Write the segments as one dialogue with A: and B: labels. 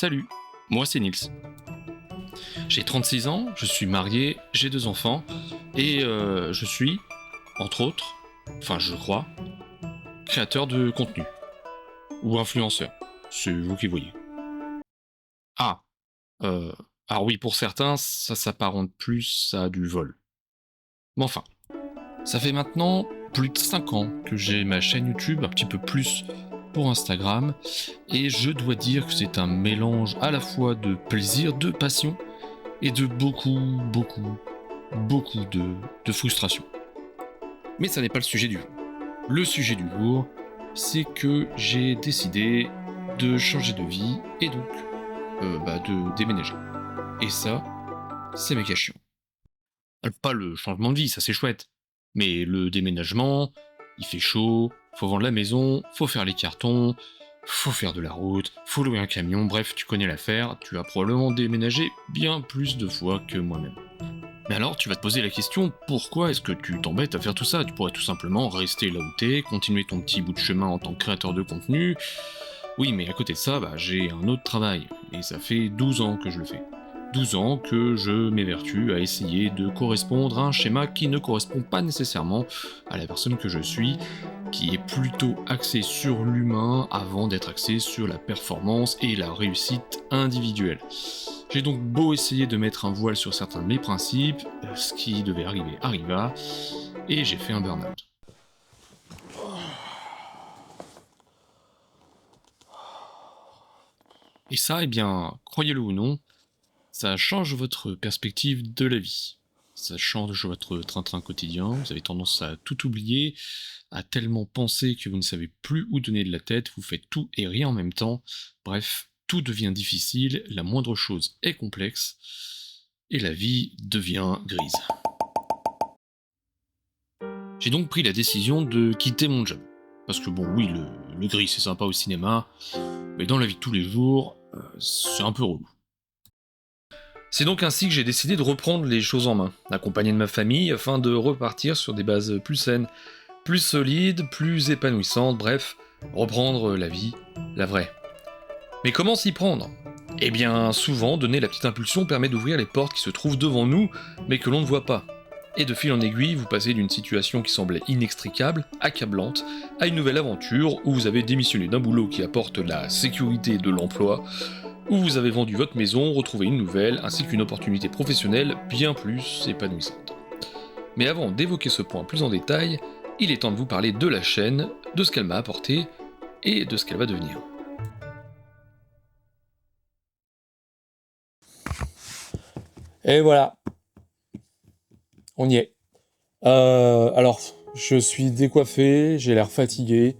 A: Salut, moi c'est Nils. J'ai 36 ans, je suis marié, j'ai 2 enfants, et je suis, entre autres, enfin je crois, créateur de contenu. Ou influenceur, c'est vous qui voyez. Ah, euh, alors oui, pour certains, ça s'apparente plus à du vol. Mais enfin, ça fait maintenant plus de 5 ans que j'ai ma chaîne YouTube, un petit peu plus pour Instagram, et je dois dire que c'est un mélange à la fois de plaisir, de passion, et de beaucoup de frustration. Mais ça n'est pas le sujet du jour. Le sujet du jour, c'est que j'ai décidé de changer de vie et donc de déménager. Et ça, c'est méga chiant. Pas le changement de vie, ça c'est chouette. Mais le déménagement, il fait chaud, faut vendre la maison, faut faire les cartons, faut faire de la route, faut louer un camion, bref, tu connais l'affaire, tu as probablement déménagé bien plus de fois que moi-même. Mais alors, tu vas te poser la question, pourquoi est-ce que tu t'embêtes à faire tout ça? Tu pourrais tout simplement rester là où t'es, continuer ton petit bout de chemin en tant que créateur de contenu. Oui, mais à côté de ça, j'ai un autre travail, et ça fait 12 ans que je le fais. 12 ans que je m'évertue à essayer de correspondre à un schéma qui ne correspond pas nécessairement à la personne que je suis, qui est plutôt axé sur l'humain avant d'être axé sur la performance et la réussite individuelle. J'ai donc beau essayer de mettre un voile sur certains de mes principes, ce qui devait arriver arriva, et j'ai fait un burn-out. Et ça, eh bien, croyez-le ou non, ça change votre perspective de la vie. Ça change votre train-train quotidien, vous avez tendance à tout oublier, à tellement penser que vous ne savez plus où donner de la tête, vous faites tout et rien en même temps, bref, tout devient difficile, la moindre chose est complexe, et la vie devient grise. J'ai donc pris la décision de quitter mon job. Parce que bon, oui, le gris c'est sympa au cinéma, mais dans la vie de tous les jours, c'est un peu relou. C'est donc ainsi que j'ai décidé de reprendre les choses en main, accompagné de ma famille, afin de repartir sur des bases plus saines, plus solides, plus épanouissantes, bref, reprendre la vie, la vraie. Mais comment s'y prendre? Eh bien, souvent, donner la petite impulsion permet d'ouvrir les portes qui se trouvent devant nous, mais que l'on ne voit pas. Et de fil en aiguille, vous passez d'une situation qui semblait inextricable, accablante, à une nouvelle aventure où vous avez démissionné d'un boulot qui apporte la sécurité de l'emploi, où vous avez vendu votre maison, retrouvé une nouvelle, ainsi qu'une opportunité professionnelle bien plus épanouissante. Mais avant d'évoquer ce point plus en détail, il est temps de vous parler de la chaîne, de ce qu'elle m'a apporté, et de ce qu'elle va devenir.
B: Et voilà, on y est. Alors, je suis décoiffé, j'ai l'air fatigué,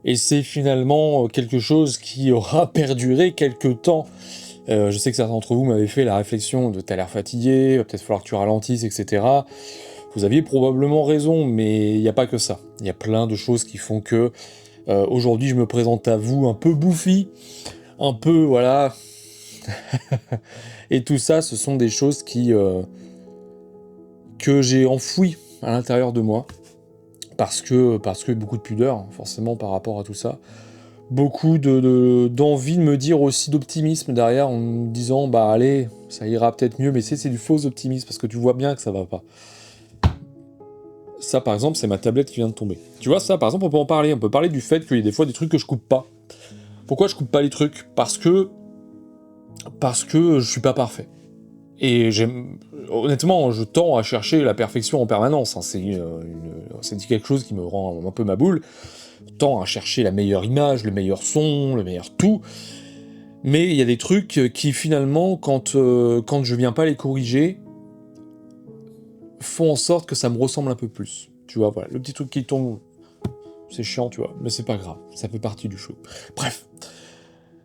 B: et c'est finalement quelque chose qui aura perduré quelques temps. Je sais que certains d'entre vous m'avaient fait la réflexion de « t'as l'air fatigué, va peut-être falloir que tu ralentisses, etc. » Vous aviez probablement raison, mais il n'y a pas que ça. Il y a plein de choses qui font que aujourd'hui je me présente à vous un peu bouffi, un peu, voilà. Et tout ça, ce sont des choses que j'ai enfouies à l'intérieur de moi. Parce que beaucoup de pudeur, forcément, par rapport à tout ça. Beaucoup d'envie de me dire aussi d'optimisme derrière, en me disant, bah allez, ça ira peut-être mieux, mais c'est du faux optimisme, parce que tu vois bien que ça va pas. Ça, par exemple, c'est ma tablette qui vient de tomber. Tu vois, ça, par exemple, on peut en parler. On peut parler du fait qu'il y a des fois des trucs que je coupe pas. Pourquoi je coupe pas les trucs? Parce que je suis pas parfait. Et honnêtement, je tends à chercher la perfection en permanence. Hein. C'est quelque chose qui me rend un peu ma boule. Je tends à chercher la meilleure image, le meilleur son, le meilleur tout. Mais il y a des trucs qui finalement, quand je viens pas les corriger, font en sorte que ça me ressemble un peu plus. Tu vois, voilà, le petit truc qui tombe, c'est chiant, tu vois, mais c'est pas grave, ça fait partie du show. Bref,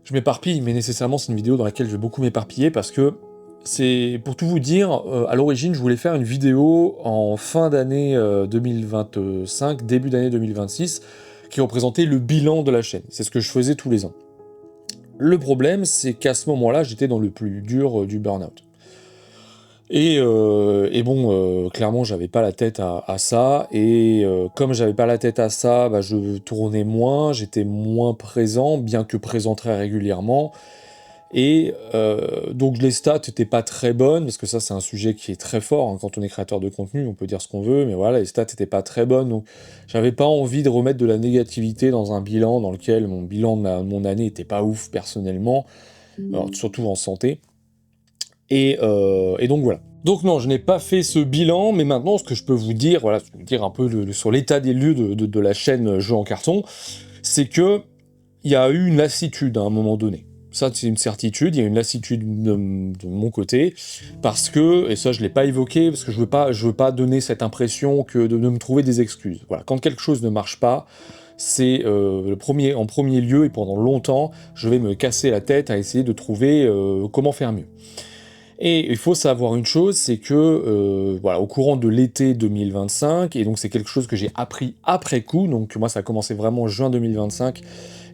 B: je m'éparpille, mais nécessairement c'est une vidéo dans laquelle je vais beaucoup m'éparpiller parce que c'est, pour tout vous dire, à l'origine je voulais faire une vidéo en fin d'année 2025, début d'année 2026, qui représentait le bilan de la chaîne. C'est ce que je faisais tous les ans. Le problème, c'est qu'à ce moment-là, j'étais dans le plus dur du burn-out. Et bon, clairement, j'avais pas la tête à ça, et comme j'avais pas la tête à ça, je tournais moins, j'étais moins présent, bien que présent très régulièrement, Et donc les stats n'étaient pas très bonnes, parce que ça c'est un sujet qui est très fort, hein, quand on est créateur de contenu, on peut dire ce qu'on veut, mais voilà, les stats n'étaient pas très bonnes, donc j'avais pas envie de remettre de la négativité dans un bilan dans lequel mon bilan de mon année était pas ouf personnellement, alors, surtout en santé. Et donc voilà. Donc non, je n'ai pas fait ce bilan, mais maintenant ce que je peux vous dire, voilà, vous dire un peu sur l'état des lieux de la chaîne Jeux en carton, c'est que il y a eu une lassitude à un moment donné. Ça, c'est une certitude, il y a une lassitude de mon côté, parce que, et ça je l'ai pas évoqué, parce que je veux pas donner cette impression que de me trouver des excuses. Voilà, quand quelque chose ne marche pas, c'est en premier lieu, et pendant longtemps, je vais me casser la tête à essayer de trouver comment faire mieux. Et il faut savoir une chose, c'est que voilà, au courant de l'été 2025, et donc c'est quelque chose que j'ai appris après coup, donc moi ça a commencé vraiment en juin 2025,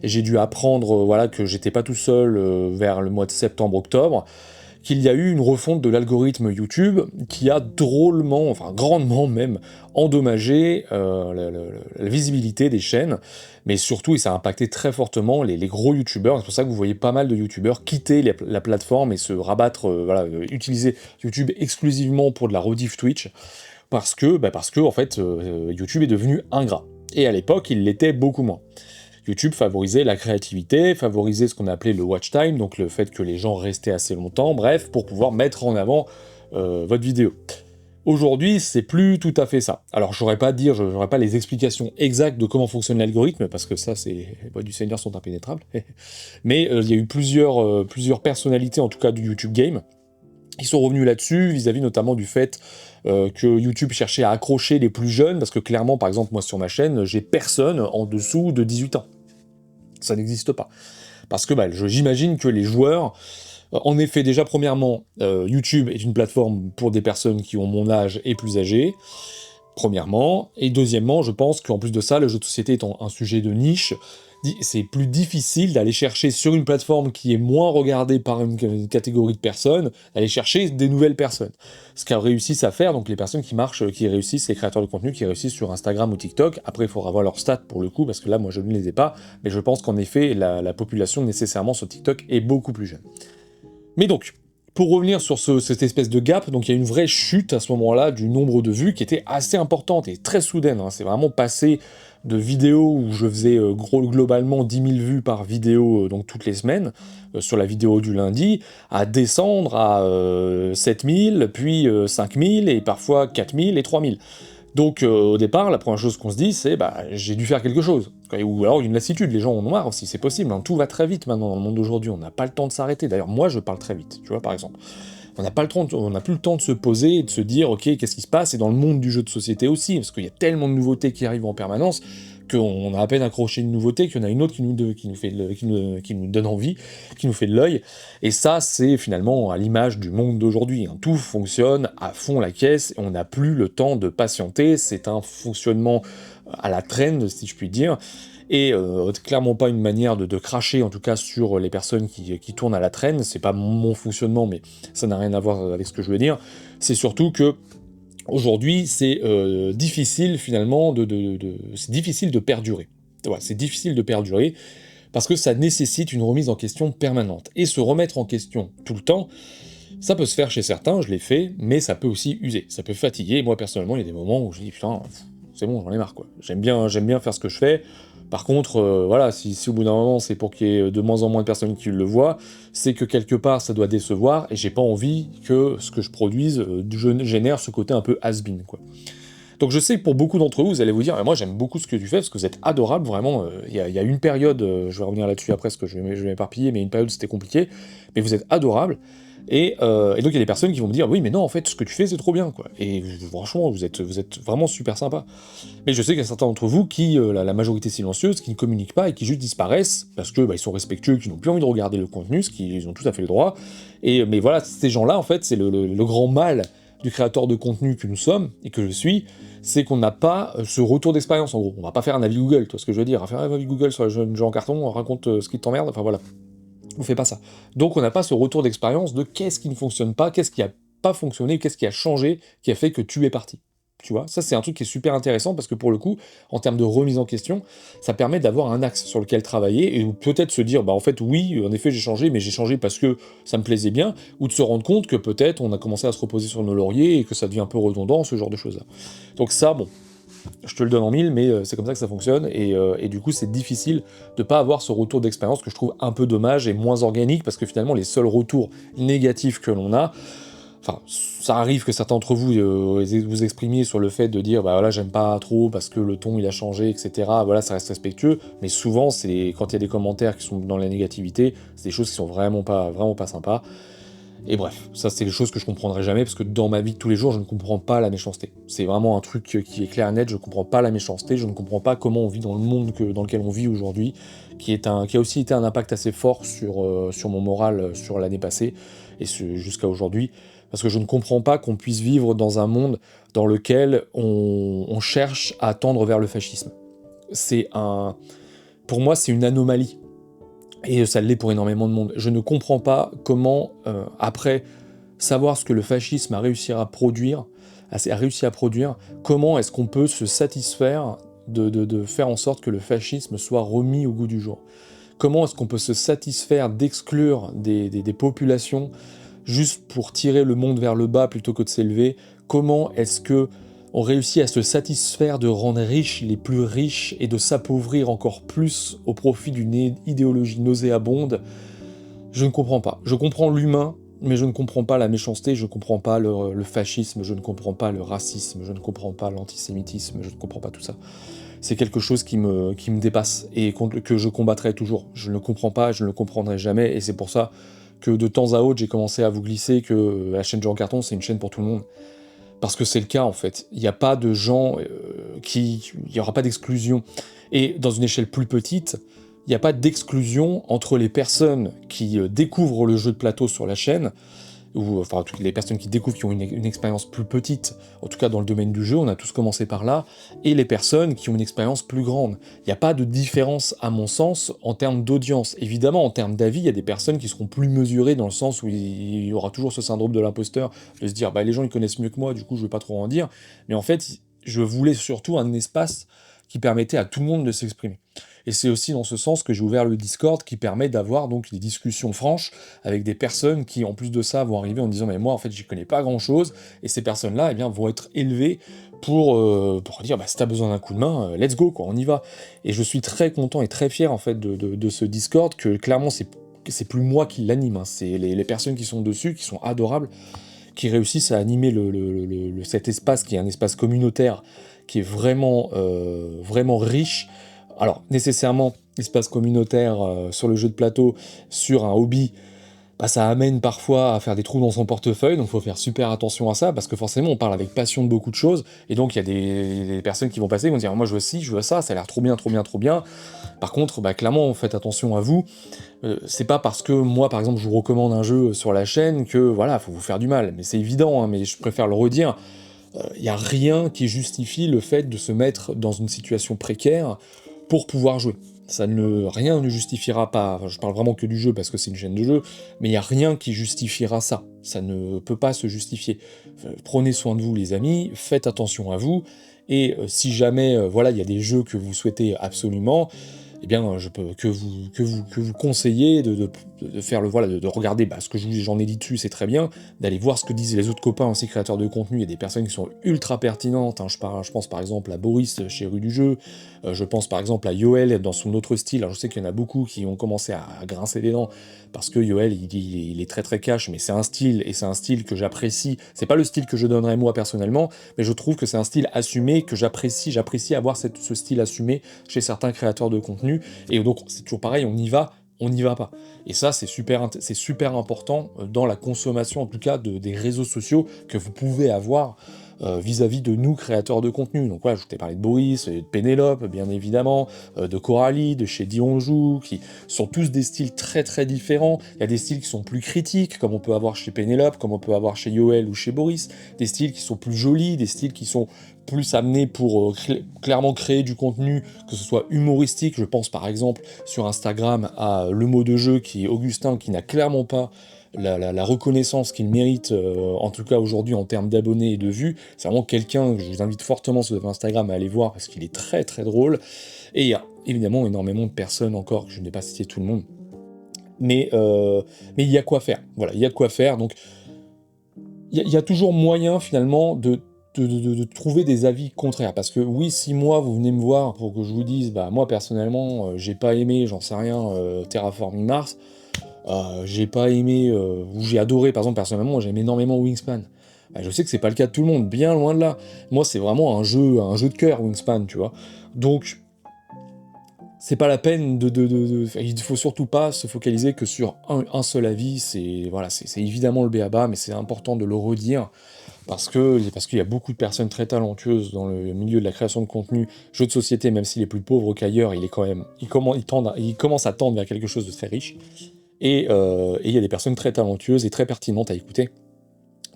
B: et j'ai dû apprendre voilà, que j'étais pas tout seul vers le mois de septembre-octobre, qu'il y a eu une refonte de l'algorithme YouTube qui a drôlement, enfin grandement même, endommagé la visibilité des chaînes, mais surtout, et ça a impacté très fortement les gros YouTubeurs. C'est pour ça que vous voyez pas mal de YouTubeurs quitter la plateforme et se rabattre, voilà, utiliser YouTube exclusivement pour de la rediff Twitch, parce que en fait, YouTube est devenu ingrat. Et à l'époque, il l'était beaucoup moins. YouTube favorisait la créativité, favorisait ce qu'on appelait le watch time, donc le fait que les gens restaient assez longtemps, bref, pour pouvoir mettre en avant votre vidéo. Aujourd'hui, c'est plus tout à fait ça. Alors, j'aurais pas les explications exactes de comment fonctionne l'algorithme, parce que ça, les voix du Seigneur sont impénétrables. Mais il y a eu plusieurs personnalités, en tout cas du YouTube Game, qui sont revenus là-dessus, vis-à-vis notamment du fait que YouTube cherchait à accrocher les plus jeunes, parce que clairement, par exemple, moi sur ma chaîne, j'ai personne en dessous de 18 ans. Ça n'existe pas. Parce que j'imagine que les joueurs... En effet, déjà, premièrement, YouTube est une plateforme pour des personnes qui ont mon âge et plus âgées, premièrement. Et deuxièmement, je pense qu'en plus de ça, le jeu de société étant un sujet de niche, c'est plus difficile d'aller chercher sur une plateforme qui est moins regardée par une catégorie de personnes, d'aller chercher des nouvelles personnes. Ce qu'elles réussissent à faire, donc les personnes qui réussissent, les créateurs de contenu qui réussissent sur Instagram ou TikTok, après il faudra voir leurs stats pour le coup, parce que là moi je ne les ai pas, mais je pense qu'en effet la population nécessairement sur TikTok est beaucoup plus jeune. Mais donc, pour revenir sur cette espèce de gap, donc il y a une vraie chute à ce moment-là du nombre de vues qui était assez importante et très soudaine, hein. C'est vraiment passé de vidéos où je faisais globalement 10 000 vues par vidéo donc toutes les semaines, sur la vidéo du lundi, à descendre à 7 000, puis 5 000, et parfois 4 000 et 3 000. Donc au départ, la première chose qu'on se dit, c'est j'ai dû faire quelque chose. Ou alors une lassitude, les gens en ont marre aussi, c'est possible, hein. Tout va très vite maintenant dans le monde d'aujourd'hui, on n'a pas le temps de s'arrêter. D'ailleurs, moi je parle très vite, tu vois, par exemple. On n'a plus le temps de se poser et de se dire, ok, qu'est-ce qui se passe, et dans le monde du jeu de société aussi, parce qu'il y a tellement de nouveautés qui arrivent en permanence, qu'on a à peine accroché une nouveauté, qu'il y en a une autre qui nous donne envie, qui nous fait de l'œil, et ça, c'est finalement à l'image du monde d'aujourd'hui, hein. Tout fonctionne à fond la caisse, et on n'a plus le temps de patienter, c'est un fonctionnement à la traîne, si je puis dire, et clairement pas une manière de cracher, en tout cas, sur les personnes qui tournent à la traîne, c'est pas mon fonctionnement, mais ça n'a rien à voir avec ce que je veux dire, c'est surtout que aujourd'hui, c'est difficile finalement c'est difficile de perdurer. Ouais, c'est difficile de perdurer parce que ça nécessite une remise en question permanente. Et se remettre en question tout le temps, ça peut se faire chez certains, je l'ai fait, mais ça peut aussi user, ça peut fatiguer. Moi personnellement, il y a des moments où je dis putain, c'est bon, j'en ai marre quoi. J'aime bien faire ce que je fais. Par contre, voilà, si au bout d'un moment c'est pour qu'il y ait de moins en moins de personnes qui le voient, c'est que quelque part ça doit décevoir, et j'ai pas envie que ce que je produise génère ce côté un peu has-been, quoi. Donc je sais que pour beaucoup d'entre vous allez vous dire, moi j'aime beaucoup ce que tu fais, parce que vous êtes adorable, vraiment, il y a une période, je vais revenir là-dessus après, parce que je vais m'éparpiller, mais une période c'était compliqué, mais vous êtes adorable, et donc il y a des personnes qui vont me dire, oui mais non, en fait, ce que tu fais c'est trop bien, quoi, et franchement, vous êtes vraiment super sympa. Mais je sais qu'il y a certains d'entre vous qui, la majorité silencieuse, qui ne communiquent pas et qui juste disparaissent, parce que ils sont respectueux, qui n'ont plus envie de regarder le contenu, ce qu'ils ont tout à fait le droit, mais voilà, ces gens-là, en fait, c'est le grand mal du créateur de contenu que nous sommes, et que je suis, c'est qu'on n'a pas ce retour d'expérience, en gros. On va pas faire un avis Google, tu vois ce que je veux dire, faire un avis Google sur les jeux en carton, on raconte ce qui t'emmerde, enfin voilà. On fait pas ça. Donc on n'a pas ce retour d'expérience de qu'est-ce qui ne fonctionne pas, qu'est-ce qui a pas fonctionné, qu'est-ce qui a changé, qui a fait que tu es parti. tu vois. Ça, c'est un truc qui est super intéressant parce que pour le coup, en termes de remise en question, ça permet d'avoir un axe sur lequel travailler et peut-être se dire, bah en fait, oui, en effet, j'ai changé, mais j'ai changé parce que ça me plaisait bien, ou de se rendre compte que peut-être on a commencé à se reposer sur nos lauriers et que ça devient un peu redondant, ce genre de choses-là. Donc ça, bon, je te le donne en mille, mais c'est comme ça que ça fonctionne, et du coup, c'est difficile de pas avoir ce retour d'expérience que je trouve un peu dommage et moins organique, parce que finalement, les seuls retours négatifs que l'on a, enfin, ça arrive que certains d'entre vous vous exprimiez sur le fait de dire, bah voilà, j'aime pas trop parce que le ton il a changé, etc. Voilà, ça reste respectueux, mais souvent, c'est quand il y a des commentaires qui sont dans la négativité, c'est des choses qui sont vraiment pas sympas. Et bref, ça c'est des choses que je comprendrai jamais, parce que dans ma vie de tous les jours, je ne comprends pas la méchanceté. C'est vraiment un truc qui est clair et net, je comprends pas la méchanceté, je ne comprends pas comment on vit dans le monde dans lequel on vit aujourd'hui, qui a aussi été un impact assez fort sur mon moral sur l'année passée, et jusqu'à aujourd'hui, parce que je ne comprends pas qu'on puisse vivre dans un monde dans lequel on cherche à tendre vers le fascisme. Pour moi, c'est une anomalie. Et ça l'est pour énormément de monde. Je ne comprends pas comment, après savoir ce que le fascisme a réussi à produire, comment est-ce qu'on peut se satisfaire de faire en sorte que le fascisme soit remis au goût du jour? Comment est-ce qu'on peut se satisfaire d'exclure des populations juste pour tirer le monde vers le bas plutôt que de s'élever? Comment est-ce que on réussit à se satisfaire de rendre riches les plus riches et de s'appauvrir encore plus au profit d'une idéologie nauséabonde? Je ne comprends pas. Je comprends l'humain, mais je ne comprends pas la méchanceté, je ne comprends pas le fascisme, je ne comprends pas le racisme, je ne comprends pas l'antisémitisme, je ne comprends pas tout ça. C'est quelque chose qui me dépasse et que je combattrai toujours. Je ne le comprends pas, je ne le comprendrai jamais, et c'est pour ça que de temps à autre, j'ai commencé à vous glisser que la chaîne Jean Carton, c'est une chaîne pour tout le monde. Parce que c'est le cas, en fait. Il n'y a pas de gens il n'y aura pas d'exclusion. Et dans une échelle plus petite, il n'y a pas d'exclusion entre les personnes qui découvrent le jeu de plateau sur la chaîne, ou enfin toutes les personnes qui découvrent, qui ont une expérience plus petite, en tout cas dans le domaine du jeu, on a tous commencé par là, et les personnes qui ont une expérience plus grande. Il n'y a pas de différence, à mon sens, en termes d'audience. Évidemment, en termes d'avis, il y a des personnes qui seront plus mesurées, dans le sens où il y aura toujours ce syndrome de l'imposteur, de se dire, bah les gens ils connaissent mieux que moi, du coup je vais pas trop en dire, mais en fait, je voulais surtout un espace qui permettait à tout le monde de s'exprimer. Et c'est aussi dans ce sens que j'ai ouvert le Discord, qui permet d'avoir donc des discussions franches avec des personnes qui, en plus de ça, vont arriver en disant « mais moi, en fait, j'y connais pas grand-chose », et ces personnes-là, eh bien, vont être élevées pour dire bah, « si t'as besoin d'un coup de main, let's go, quoi, on y va ». Et je suis très content et très fier, en fait, de ce Discord, que clairement, c'est plus moi qui l'anime, hein, c'est les personnes qui sont dessus, qui sont adorables, qui réussissent à animer cet espace, qui est un espace communautaire, qui est vraiment, vraiment riche. Alors, nécessairement, espace communautaire sur le jeu de plateau, sur un hobby, bah, ça amène parfois à faire des trous dans son portefeuille, donc il faut faire super attention à ça, parce que forcément, on parle avec passion de beaucoup de choses, et donc il y a des personnes qui vont passer, qui vont dire « moi je veux ci, je veux ça a l'air trop bien, trop bien, trop bien ». Par contre, bah, clairement, faites attention à vous. C'est pas parce que moi, par exemple, je vous recommande un jeu sur la chaîne que, voilà, faut vous faire du mal. Mais c'est évident, hein, mais je préfère le redire. Il n'y a rien qui justifie le fait de se mettre dans une situation précaire pour pouvoir jouer. Rien ne justifiera pas, enfin, je parle vraiment que du jeu parce que c'est une chaîne de jeu, mais il n'y a rien qui justifiera ça. Ça ne peut pas se justifier. Prenez soin de vous, les amis, faites attention à vous, et si jamais, voilà, il y a des jeux que vous souhaitez absolument, eh bien, je peux que vous conseiller de faire de regarder ce que j'en ai dit dessus, c'est très bien, d'aller voir ce que disent les autres copains aussi créateurs de contenu. Il y a des personnes qui sont ultra pertinentes, hein. Je pense par exemple à Boris chez Rue du Jeu, je pense par exemple à Yoel dans son autre style. Alors je sais qu'il y en a beaucoup qui ont commencé à grincer des dents, parce que Yoel, il est très très cash, mais c'est un style, et c'est un style que j'apprécie. C'est pas le style que je donnerais moi personnellement, mais je trouve que c'est un style assumé, que j'apprécie avoir ce style assumé chez certains créateurs de contenu. Et donc c'est toujours pareil, on y va pas. Et ça, c'est super important dans la consommation, en tout cas, des réseaux sociaux que vous pouvez avoir vis-à-vis de nous, créateurs de contenu. Donc voilà, je t'ai parlé de Boris, de Pénélope, bien évidemment, de Coralie, de chez Dionjou, qui sont tous des styles très très différents. Il y a des styles qui sont plus critiques, comme on peut avoir chez Pénélope, comme on peut avoir chez Yoel ou chez Boris, des styles qui sont plus jolis, des styles qui sont plus amenés pour clairement créer du contenu, que ce soit humoristique. Je pense par exemple sur Instagram à Le Mot de Jeu, qui est Augustin, qui n'a clairement pas la reconnaissance qu'il mérite, en tout cas aujourd'hui en termes d'abonnés et de vues. C'est vraiment quelqu'un que je vous invite fortement sur Instagram à aller voir parce qu'il est très très drôle. Et il y a évidemment énormément de personnes encore, que je n'ai pas cité tout le monde. Mais il y a quoi faire. Voilà, il y a de quoi faire. Donc il y a toujours moyen finalement de trouver des avis contraires. Parce que oui, si moi, vous venez me voir pour que je vous dise, bah moi personnellement, j'ai pas aimé, j'en sais rien, Terraforming Mars, j'ai pas aimé, ou j'ai adoré, par exemple, personnellement, moi, j'aime énormément Wingspan. Bah, je sais que c'est pas le cas de tout le monde, bien loin de là. Moi, c'est vraiment un jeu de cœur, Wingspan, tu vois. Donc, c'est pas la peine il faut surtout pas se focaliser que sur un seul avis, c'est évidemment le b.a.-ba, mais c'est important de le redire, parce qu'il y a beaucoup de personnes très talentueuses dans le milieu de la création de contenu, jeux de société, même s'il est plus pauvre qu'ailleurs, il commence à tendre vers quelque chose de très riche, et il y a des personnes très talentueuses et très pertinentes à écouter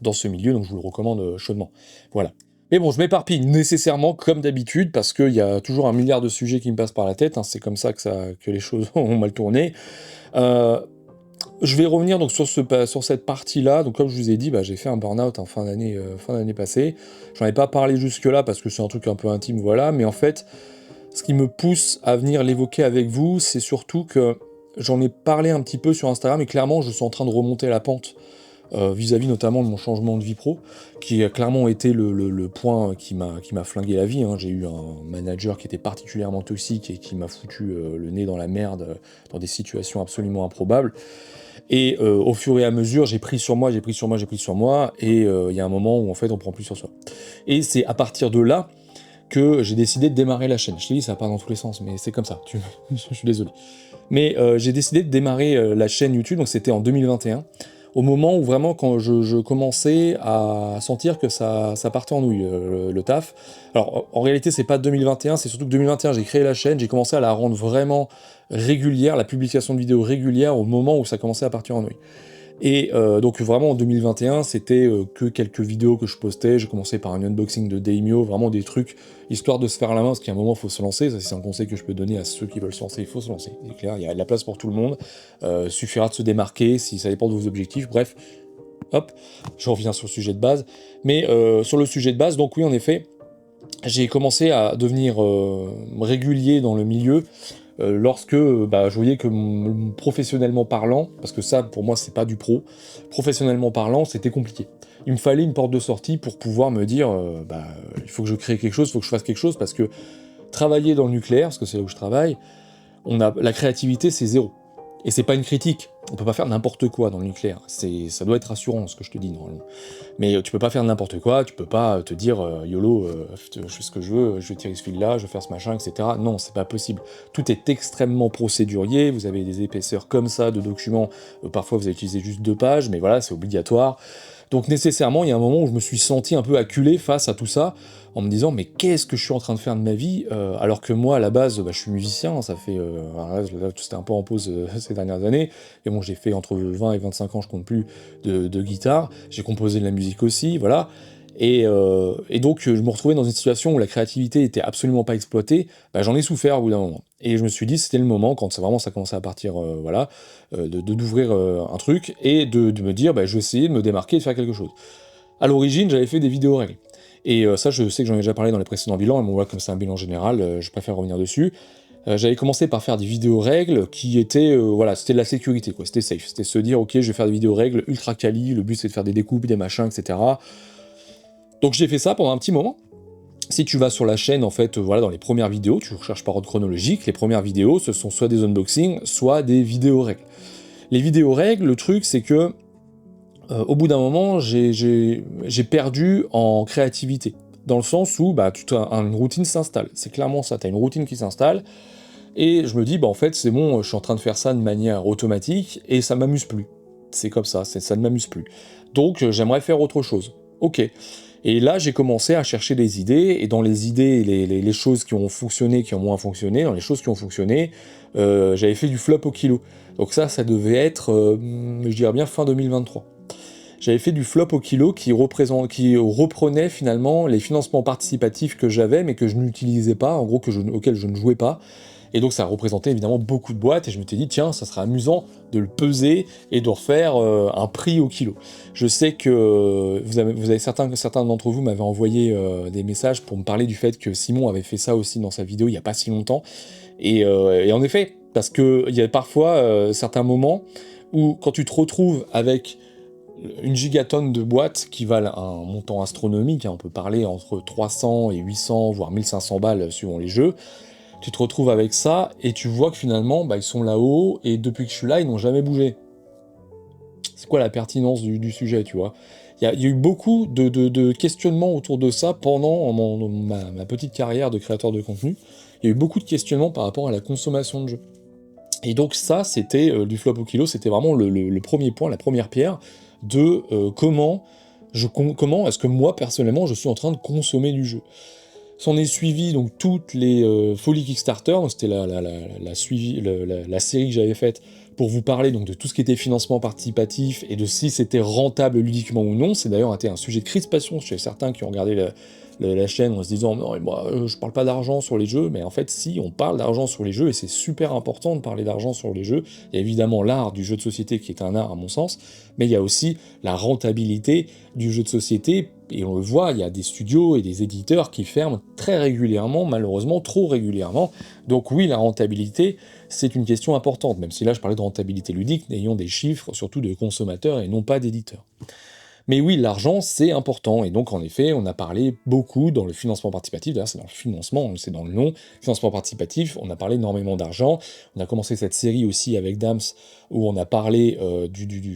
B: dans ce milieu, donc je vous le recommande chaudement. Voilà. Mais bon, je m'éparpille nécessairement, comme d'habitude, parce qu'il y a toujours un milliard de sujets qui me passent par la tête, hein, c'est comme ça que les choses ont mal tourné. Je vais revenir donc sur cette partie-là. Donc comme je vous ai dit, bah, j'ai fait un burn-out en fin d'année passée. J'en ai pas parlé jusque-là, parce que c'est un truc un peu intime, voilà, mais en fait, ce qui me pousse à venir l'évoquer avec vous, c'est surtout que j'en ai parlé un petit peu sur Instagram, et clairement, je suis en train de remonter la pente, vis-à-vis notamment de mon changement de vie pro, qui a clairement été le point qui m'a flingué la vie, hein. J'ai eu un manager qui était particulièrement toxique et qui m'a foutu le nez dans la merde dans des situations absolument improbables. Et au fur et à mesure, j'ai pris sur moi, et il y a un moment où en fait on prend plus sur soi. Et c'est à partir de là que j'ai décidé de démarrer la chaîne. Je t'ai dit, ça part dans tous les sens, mais c'est comme ça, je suis désolé. Mais j'ai décidé de démarrer la chaîne YouTube, donc c'était en 2021, au moment où vraiment, quand je commençais à sentir que ça partait en nouille, le taf. Alors, en réalité, c'est pas 2021, c'est surtout que 2021, j'ai créé la chaîne, j'ai commencé à la rendre vraiment régulière, la publication de vidéos régulière, au moment où ça commençait à partir en nouille. Et donc vraiment en 2021, c'était que quelques vidéos que je postais. J'ai commencé par un unboxing de Daimyo, vraiment des trucs, histoire de se faire la main, parce qu'à un moment, il faut se lancer. Ça, c'est un conseil que je peux donner à ceux qui veulent se lancer. Il faut se lancer, c'est clair, il y a de la place pour tout le monde. Suffira de se démarquer, si ça dépend de vos objectifs. Bref, hop, je reviens sur le sujet de base. Mais sur le sujet de base, donc oui, en effet, j'ai commencé à devenir régulier dans le milieu, lorsque je voyais que professionnellement parlant, parce que ça pour moi c'est pas du pro, professionnellement parlant c'était compliqué. Il me fallait une porte de sortie pour pouvoir me dire il faut que je crée quelque chose, il faut que je fasse quelque chose, parce que travailler dans le nucléaire, parce que c'est là où je travaille, la créativité c'est zéro. Et c'est pas une critique, on peut pas faire n'importe quoi dans le nucléaire, ça doit être rassurant ce que je te dis normalement. Mais tu peux pas faire n'importe quoi, tu peux pas te dire YOLO, je fais ce que je veux, je vais tirer ce fil-là, je vais faire ce machin, etc. Non, c'est pas possible. Tout est extrêmement procédurier, vous avez des épaisseurs comme ça de documents, parfois vous allez utiliser juste 2 pages, mais voilà, c'est obligatoire. Donc nécessairement, il y a un moment où je me suis senti un peu acculé face à tout ça, en me disant mais qu'est-ce que je suis en train de faire de ma vie, alors que moi à la base je suis musicien, ça fait là c'était un peu en pause ces dernières années, et bon j'ai fait entre 20 et 25 ans, je compte plus, de guitare, j'ai composé de la musique aussi, voilà, et donc je me retrouvais dans une situation où la créativité était absolument pas exploitée, j'en ai souffert au bout d'un moment, et je me suis dit c'était le moment, quand ça commençait à partir, d'ouvrir un truc, et de me dire je vais essayer de me démarquer et de faire quelque chose. À l'origine j'avais fait des vidéos règles. Et ça, je sais que j'en ai déjà parlé dans les précédents bilans, et bon, voilà, comme c'est un bilan général, je préfère revenir dessus. J'avais commencé par faire des vidéos règles qui étaient, c'était de la sécurité, quoi, c'était safe, c'était se dire, ok, je vais faire des vidéos règles ultra quali, le but c'est de faire des découpes, des machins, etc. Donc j'ai fait ça pendant un petit moment. Si tu vas sur la chaîne, en fait, dans les premières vidéos, tu recherches par ordre chronologique, les premières vidéos, ce sont soit des unboxings, soit des vidéos règles. Les vidéos règles, le truc, c'est que au bout d'un moment, j'ai perdu en créativité, dans le sens où une routine s'installe, c'est clairement ça, t'as une routine qui s'installe, et je me dis, en fait, c'est bon, je suis en train de faire ça de manière automatique, et ça m'amuse plus. C'est comme ça, ça ne m'amuse plus. Donc, j'aimerais faire autre chose. Ok. Et là, j'ai commencé à chercher des idées, et dans les idées, les choses qui ont fonctionné, qui ont moins fonctionné, dans les choses qui ont fonctionné, j'avais fait du flop au kilo. Donc ça devait être, je dirais bien, fin 2023. J'avais fait du flop au kilo qui reprenait finalement les financements participatifs que j'avais, mais que je n'utilisais pas, en gros auxquels je ne jouais pas, Et donc ça représentait évidemment beaucoup de boîtes, et je m'étais dit, tiens, ça serait amusant de le peser et de refaire un prix au kilo. Je sais que certains d'entre vous m'avaient envoyé des messages pour me parler du fait que Simon avait fait ça aussi dans sa vidéo il n'y a pas si longtemps. Et en effet, parce qu'il y a parfois certains moments où quand tu te retrouves avec une gigatonne de boîtes qui valent un montant astronomique, hein, on peut parler entre 300 et 800, voire 1500 balles suivant les jeux, tu te retrouves avec ça, et tu vois que finalement, ils sont là-haut, et depuis que je suis là, ils n'ont jamais bougé. C'est quoi la pertinence du sujet, tu vois? Il y a eu beaucoup de questionnements autour de ça pendant ma petite carrière de créateur de contenu. Il y a eu beaucoup de questionnements par rapport à la consommation de jeux. Et donc ça, c'était du flop au kilo, c'était vraiment le premier point, la première pierre de comment est-ce que moi, personnellement, je suis en train de consommer du jeu. S'en est suivi donc toutes les folies Kickstarter, donc c'était la série que j'avais faite pour vous parler donc de tout ce qui était financement participatif et de si c'était rentable ludiquement ou non. C'est d'ailleurs été un sujet de crispation chez certains qui ont regardé la chaîne en se disant non, moi je parle pas d'argent sur les jeux, mais en fait si, on parle d'argent sur les jeux, et c'est super important de parler d'argent sur les jeux. Il y a évidemment l'art du jeu de société qui est un art à mon sens, mais il y a aussi la rentabilité du jeu de société, et on le voit, il y a des studios et des éditeurs qui ferment très régulièrement, malheureusement trop régulièrement. Donc oui, la rentabilité, c'est une question importante, même si là je parlais de rentabilité ludique, n'ayant des chiffres surtout de consommateurs et non pas d'éditeurs. Mais oui, l'argent, c'est important, et donc en effet, on a parlé beaucoup dans le financement participatif, d'ailleurs c'est dans le financement, c'est dans le nom, financement participatif, on a parlé énormément d'argent, on a commencé cette série aussi avec Dams, où on a parlé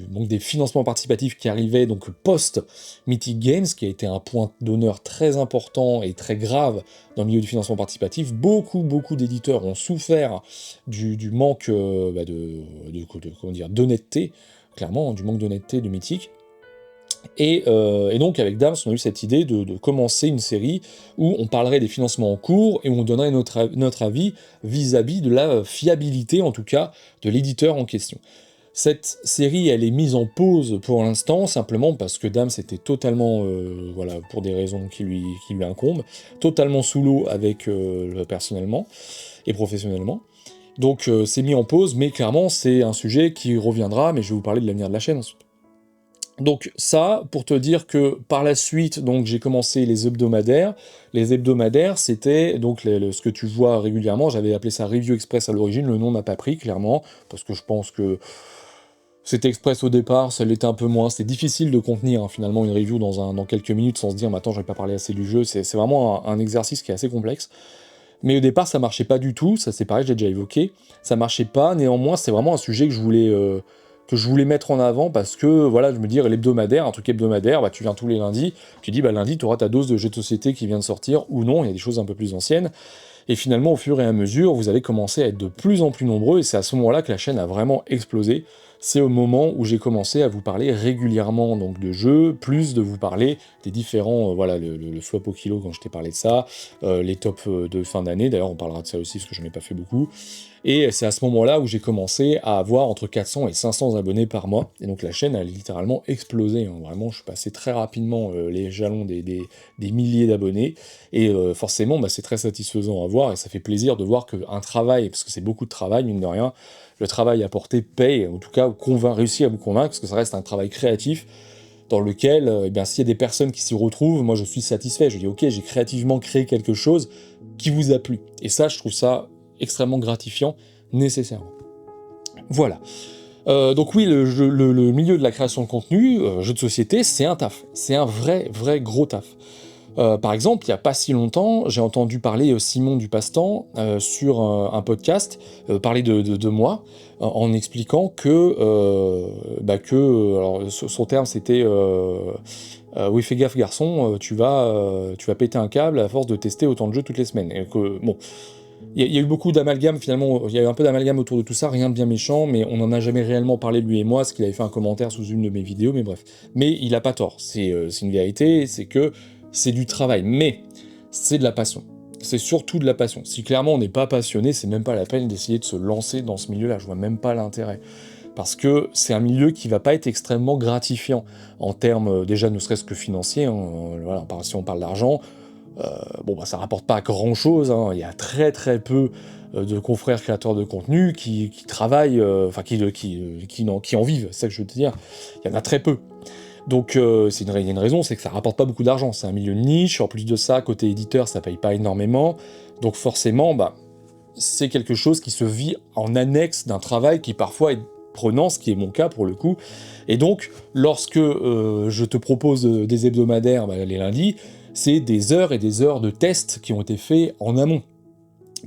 B: donc des financements participatifs qui arrivaient donc post-Mythic Games, qui a été un point d'honneur très important et très grave dans le milieu du financement participatif. Beaucoup d'éditeurs ont souffert du manque d'honnêteté, clairement, du manque d'honnêteté de Mythic. Et donc avec Dams, on a eu cette idée de commencer une série où on parlerait des financements en cours et où on donnerait notre avis vis-à-vis de la fiabilité, en tout cas, de l'éditeur en question. Cette série, elle est mise en pause pour l'instant, simplement parce que Dams était totalement, pour des raisons qui lui incombent, totalement sous l'eau avec personnellement et professionnellement. Donc c'est mis en pause, mais clairement c'est un sujet qui reviendra, mais je vais vous parler de l'avenir de la chaîne ensuite. Donc ça, pour te dire que par la suite, donc j'ai commencé les hebdomadaires. Les hebdomadaires, c'était donc ce que tu vois régulièrement. J'avais appelé ça Review Express à l'origine. Le nom n'a pas pris, clairement, parce que je pense que c'était Express au départ, ça l'était un peu moins. C'était difficile de contenir finalement une review dans quelques minutes sans se dire, mais attends, je vais pas parler assez du jeu. C'est vraiment un exercice qui est assez complexe. Mais au départ, ça marchait pas du tout. Ça, c'est pareil, je l'ai déjà évoqué. Ça marchait pas. Néanmoins, c'est vraiment un sujet que je voulais mettre en avant, parce que, voilà, je me dis, l'hebdomadaire, un truc hebdomadaire, tu viens tous les lundis, tu dis, lundi, tu auras ta dose de jeux de société qui vient de sortir, ou non, il y a des choses un peu plus anciennes, et finalement, au fur et à mesure, vous allez commencer à être de plus en plus nombreux, et c'est à ce moment-là que la chaîne a vraiment explosé. C'est au moment où j'ai commencé à vous parler régulièrement donc de jeux, plus de vous parler des différents, le flop au kilo quand je t'ai parlé de ça, les tops de fin d'année, d'ailleurs on parlera de ça aussi parce que je n'en ai pas fait beaucoup, et c'est à ce moment-là où j'ai commencé à avoir entre 400 et 500 abonnés par mois, et donc la chaîne a littéralement explosé, hein. Vraiment je suis passé très rapidement les jalons des milliers d'abonnés, et forcément c'est très satisfaisant à voir, et ça fait plaisir de voir qu'un travail, parce que c'est beaucoup de travail mine de rien, le travail apporté paye, en tout cas réussit à vous convaincre, parce que ça reste un travail créatif, dans lequel, s'il y a des personnes qui s'y retrouvent, moi je suis satisfait, je dis ok, j'ai créativement créé quelque chose qui vous a plu, et ça je trouve ça extrêmement gratifiant, nécessairement. Voilà. Donc oui, le milieu de la création de contenu, jeu de société, c'est un taf, c'est un vrai gros taf. Par exemple, il n'y a pas si longtemps, j'ai entendu parler Simon du Passe-Temps sur un podcast, parler de moi, en expliquant alors son terme c'était oui, fais gaffe garçon, tu vas péter un câble à force de tester autant de jeux toutes les semaines. Et que, bon, il y a eu beaucoup d'amalgame finalement, il y a eu un peu d'amalgame autour de tout ça, rien de bien méchant, mais on n'en a jamais réellement parlé lui et moi, parce qu'il avait fait un commentaire sous une de mes vidéos, mais bref. Mais il a pas tort, c'est une vérité, c'est que c'est du travail, mais c'est de la passion. C'est surtout de la passion. Si clairement on n'est pas passionné, c'est même pas la peine d'essayer de se lancer dans ce milieu-là, je vois même pas l'intérêt. Parce que c'est un milieu qui va pas être extrêmement gratifiant, en termes déjà ne serait-ce que financiers, hein, si on parle d'argent, ça rapporte pas grand-chose, hein, il y a très peu de confrères créateurs de contenu qui travaillent, enfin qui en vivent, c'est ça que je veux te dire. Il y en a très peu. Donc il y a une raison, c'est que ça rapporte pas beaucoup d'argent, c'est un milieu de niche, en plus de ça, côté éditeur, ça paye pas énormément, donc forcément, c'est quelque chose qui se vit en annexe d'un travail qui parfois est prenant, ce qui est mon cas pour le coup, et donc lorsque je te propose des hebdomadaires les lundis, c'est des heures et des heures de tests qui ont été faits en amont.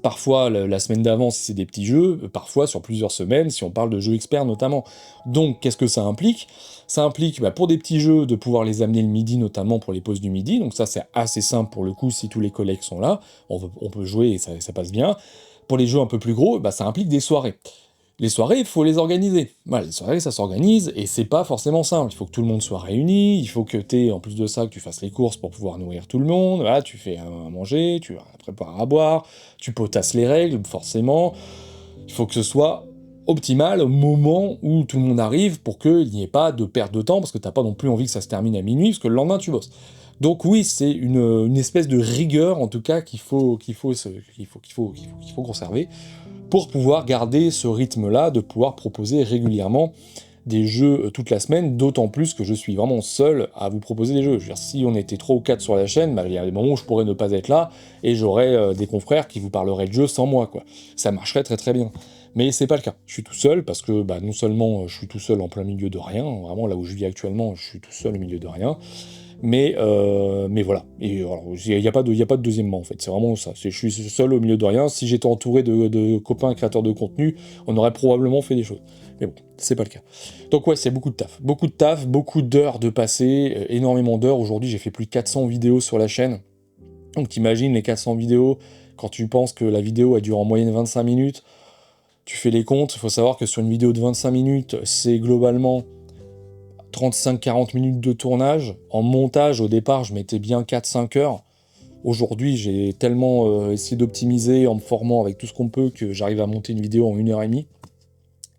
B: Parfois la semaine d'avant si c'est des petits jeux, parfois sur plusieurs semaines si on parle de jeux experts notamment. Donc qu'est-ce que ça implique ? Ça implique pour des petits jeux de pouvoir les amener le midi, notamment pour les pauses du midi, donc ça c'est assez simple pour le coup si tous les collègues sont là, on peut jouer et ça passe bien. Pour les jeux un peu plus gros, ça implique des soirées. Les soirées, il faut les organiser. Voilà, les soirées, ça s'organise, et c'est pas forcément simple. Il faut que tout le monde soit réuni, il faut que en plus de ça, que tu fasses les courses pour pouvoir nourrir tout le monde, voilà, tu fais à manger, tu prépares à boire, tu potasses les règles, forcément. Il faut que ce soit optimal au moment où tout le monde arrive pour qu'il n'y ait pas de perte de temps, parce que t'as pas non plus envie que ça se termine à minuit, parce que le lendemain, tu bosses. Donc oui, c'est une espèce de rigueur, en tout cas, qu'il faut conserver, pour pouvoir garder ce rythme-là, de pouvoir proposer régulièrement des jeux toute la semaine, d'autant plus que je suis vraiment seul à vous proposer des jeux. Je veux dire, si on était 3 ou 4 sur la chaîne, il y a des moments où je pourrais ne pas être là, et j'aurais des confrères qui vous parleraient de jeux sans moi, quoi. Ça marcherait très très bien. Mais c'est pas le cas. Je suis tout seul, parce que non seulement je suis tout seul en plein milieu de rien, vraiment là où je vis actuellement, je suis tout seul au milieu de rien, mais voilà. Et il n'y a pas de deuxièmement, en fait. C'est vraiment ça. Je suis seul au milieu de rien. Si j'étais entouré de copains créateurs de contenu, on aurait probablement fait des choses. Mais bon, c'est pas le cas. Donc ouais, c'est beaucoup de taf. Beaucoup de taf, beaucoup d'heures de passer, énormément d'heures. Aujourd'hui, j'ai fait plus de 400 vidéos sur la chaîne. Donc t'imagines les 400 vidéos, quand tu penses que la vidéo a duré en moyenne 25 minutes, tu fais les comptes. Il faut savoir que sur une vidéo de 25 minutes, c'est globalement 35-40 minutes de tournage. En montage, au départ, je mettais bien 4-5 heures. Aujourd'hui, j'ai tellement essayé d'optimiser en me formant avec tout ce qu'on peut que j'arrive à monter une vidéo en 1h30.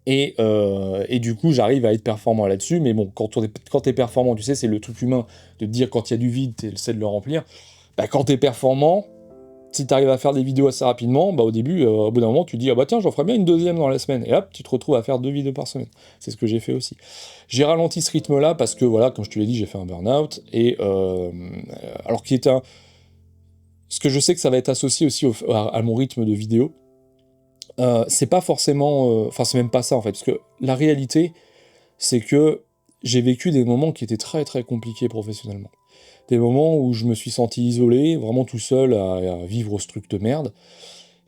B: Et du coup, j'arrive à être performant là-dessus. Mais bon, quand t'es performant, tu sais, c'est le truc humain de te dire quand il y a du vide, t'essaies de le remplir. Quand t'es performant, si t'arrives à faire des vidéos assez rapidement, au début, au bout d'un moment, tu dis « Ah bah tiens, j'en ferais bien une deuxième dans la semaine ». Et hop, tu te retrouves à faire 2 vidéos par semaine. C'est ce que j'ai fait aussi. J'ai ralenti ce rythme-là parce que, voilà, comme je te l'ai dit, j'ai fait un burn-out. Et alors qu'il était ce que je sais que ça va être associé aussi à mon rythme de vidéo, c'est pas forcément... Enfin, c'est même pas ça, en fait. Parce que la réalité, c'est que j'ai vécu des moments qui étaient très très compliqués professionnellement. Des moments où je me suis senti isolé, vraiment tout seul à vivre ce truc de merde,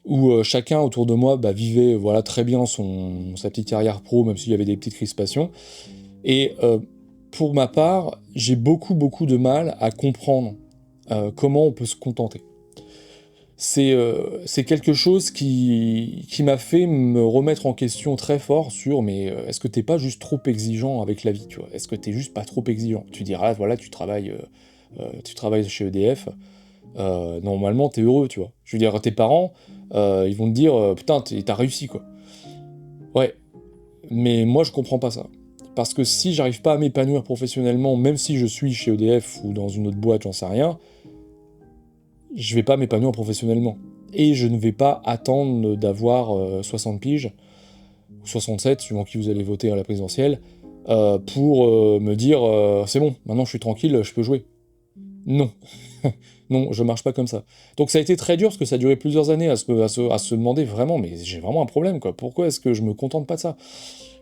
B: où chacun autour de moi vivait très bien sa petite carrière pro, même s'il y avait des petites crispations. Et pour ma part, j'ai beaucoup de mal à comprendre comment on peut se contenter. C'est quelque chose qui m'a fait me remettre en question très fort sur mais est-ce que t'es pas juste trop exigeant avec la vie, tu vois ? Est-ce que t'es juste pas trop exigeant ? Tu diras, voilà, tu travailles chez EDF, normalement t'es heureux, tu vois. Je veux dire, tes parents, ils vont te dire, putain, t'as réussi, quoi. Ouais, mais moi je comprends pas ça. Parce que si j'arrive pas à m'épanouir professionnellement, même si je suis chez EDF ou dans une autre boîte, j'en sais rien, je vais pas m'épanouir professionnellement. Et je ne vais pas attendre d'avoir 60 piges, ou 67, suivant qui vous allez voter à la présidentielle, pour me dire c'est bon, maintenant je suis tranquille, je peux jouer. Non. Non, je marche pas comme ça. Donc ça a été très dur, parce que ça a duré plusieurs années à se demander vraiment, mais j'ai vraiment un problème, quoi. Pourquoi est-ce que je me contente pas de ça ?